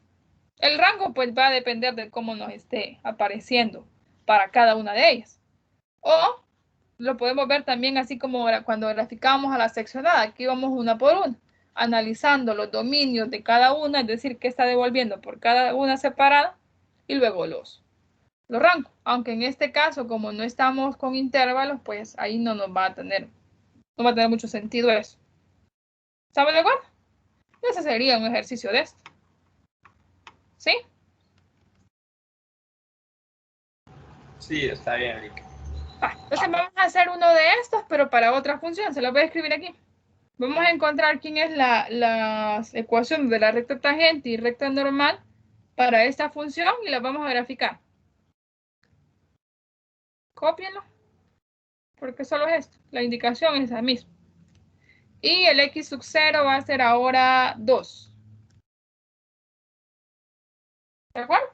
El rango pues va a depender de cómo nos esté apareciendo para cada una de ellas. O lo podemos ver también así como cuando graficamos a la seccionada. Aquí vamos una por una, analizando los dominios de cada una, es decir, qué está devolviendo por cada una separada y luego los rangos. Aunque en este caso, como no estamos con intervalos, pues ahí no va a tener mucho sentido eso. ¿Estamos de acuerdo? Ese sería un ejercicio de esto. ¿Sí? Sí, está bien, Erika. Entonces vamos a hacer uno de estos, pero para otra función. Se lo voy a escribir aquí. Vamos a encontrar quién es la ecuación de la recta tangente y recta normal para esta función y la vamos a graficar. Cópienlo, porque solo es esto. La indicación es la misma. Y el x sub 0 va a ser ahora 2. ¿De acuerdo?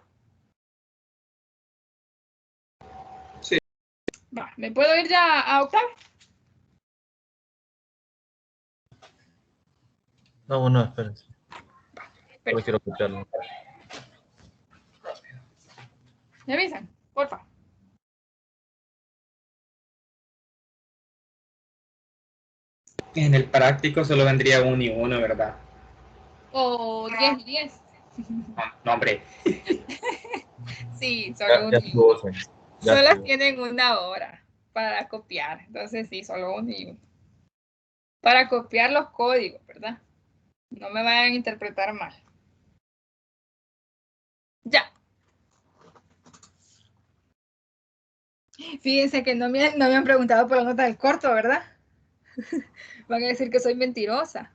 Sí. Va, ¿me puedo ir ya a octavo? No, espérense. Solo quiero copiarlo. ¿Me avisan? Porfa. En el práctico solo vendría 1 y 1, ¿verdad? O 10 y 10. No, hombre. Sí, solo Ya 1 y 1. Solo tienen 1 hora para copiar. Entonces sí, solo 1 y 1. Para copiar los códigos, ¿verdad? No me vayan a interpretar mal. Ya. Fíjense que no me han preguntado por la nota del corto, ¿verdad? Van a decir que soy mentirosa.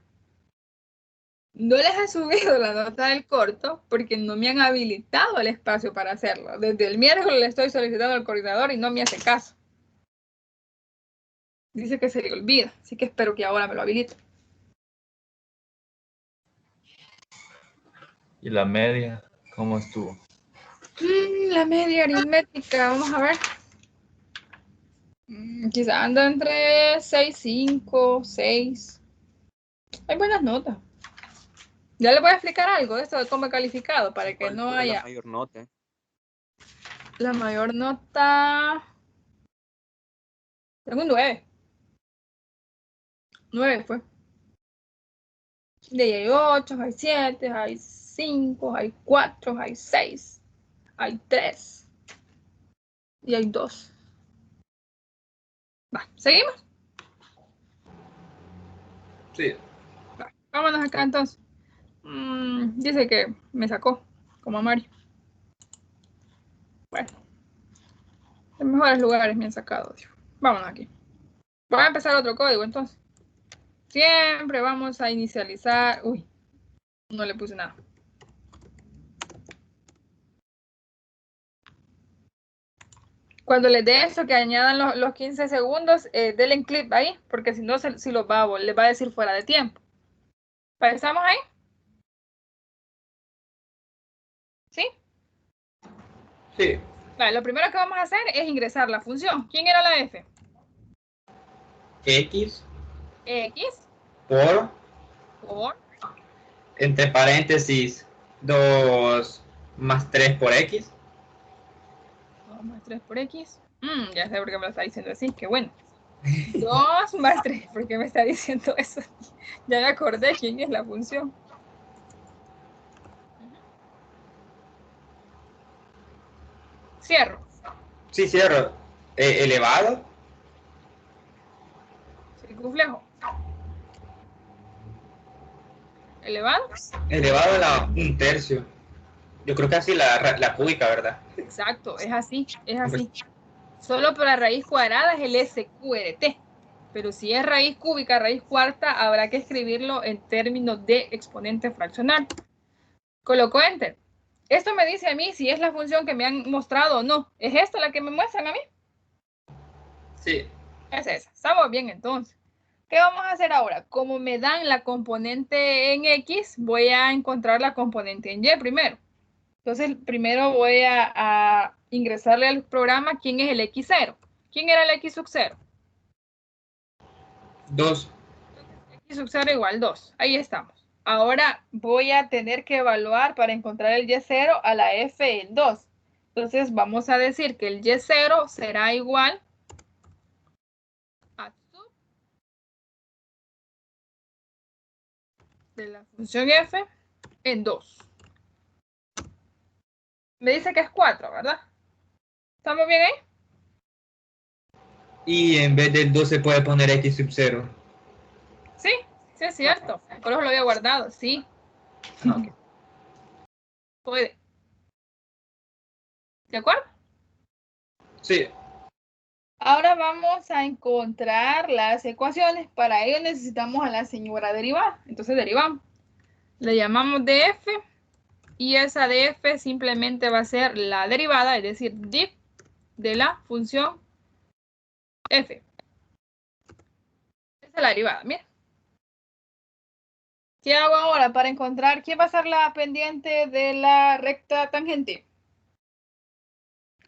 No les he subido la nota del corto porque no me han habilitado el espacio para hacerlo. Desde el miércoles le estoy solicitando al coordinador y no me hace caso. Dice que se le olvida, así que espero que ahora me lo habilite. ¿Y la media? ¿Cómo estuvo? La media aritmética, vamos a ver. Quizá anda entre 6.5, 6. Hay buenas notas. Ya le voy a explicar algo de esto de cómo he calificado para que no haya. La mayor nota. La mayor nota. Tengo un 9. 9 fue. De ahí hay 8, hay 7, hay 5, hay 4, hay 6, hay 3 y hay 2. Va, ¿seguimos? Sí. Va, vámonos acá entonces. Dice que me sacó, como a Mario. Bueno, en mejores lugares me han sacado. Dijo. Vámonos aquí. Voy a empezar otro código entonces. Siempre vamos a inicializar. Uy, no le puse nada. Cuando les dé eso, que añadan los 15 segundos, denle en clip ahí, porque si no, si les va a decir fuera de tiempo. ¿Pasamos ahí? ¿Sí? Sí. Vale, lo primero que vamos a hacer es ingresar la función. ¿Quién era la f? X X por, entre paréntesis, 2 más 3 por X. 2 más 3 por X. Ya sé por qué me lo está diciendo así, qué bueno. 2 más 3, ¿por qué me está diciendo eso? Ya me acordé quién es la función. Cierro. Sí, cierro. Elevado. Circunflejo. ¿Elevado? Elevado a 1/3. Yo creo que así la cúbica, ¿verdad? Exacto, es así, es así. Solo para raíz cuadrada es el SQRT. Pero si es raíz cúbica, raíz cuarta, habrá que escribirlo en términos de exponente fraccional. Coloco Enter. Esto me dice a mí si es la función que me han mostrado o no. ¿Es esta la que me muestran a mí? Sí. Es esa. Estamos bien entonces. ¿Qué vamos a hacer ahora? Como me dan la componente en X, voy a encontrar la componente en Y primero. Entonces, primero voy a ingresarle al programa quién es el X0. ¿Quién era el X sub 0? 2. X sub 0 igual 2. Ahí estamos. Ahora voy a tener que evaluar para encontrar el Y0 a la F en 2. Entonces, vamos a decir que el Y0 será igual a sub de la función F en 2. Me dice que es 4, ¿verdad? ¿Estamos bien ahí? Y en vez del 2 se puede poner X sub 0. Sí, sí es cierto. El colegio lo había guardado, sí. Okay. Puede. ¿De acuerdo? Sí. Ahora vamos a encontrar las ecuaciones. Para ello necesitamos a la señora derivada. Entonces derivamos. Le llamamos df y esa df simplemente va a ser la derivada, es decir, div de la función f. Esa es la derivada, mira. ¿Qué hago ahora para encontrar quién va a ser la pendiente de la recta tangente?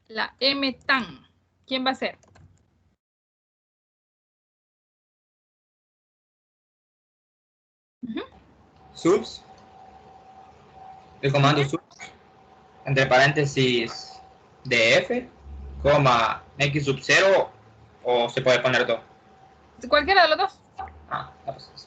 La m tan. ¿Quién va a ser? Subs. El comando subs. Entre paréntesis df, coma x sub 0, o se puede poner 2. Cualquiera de los dos. Ah, pues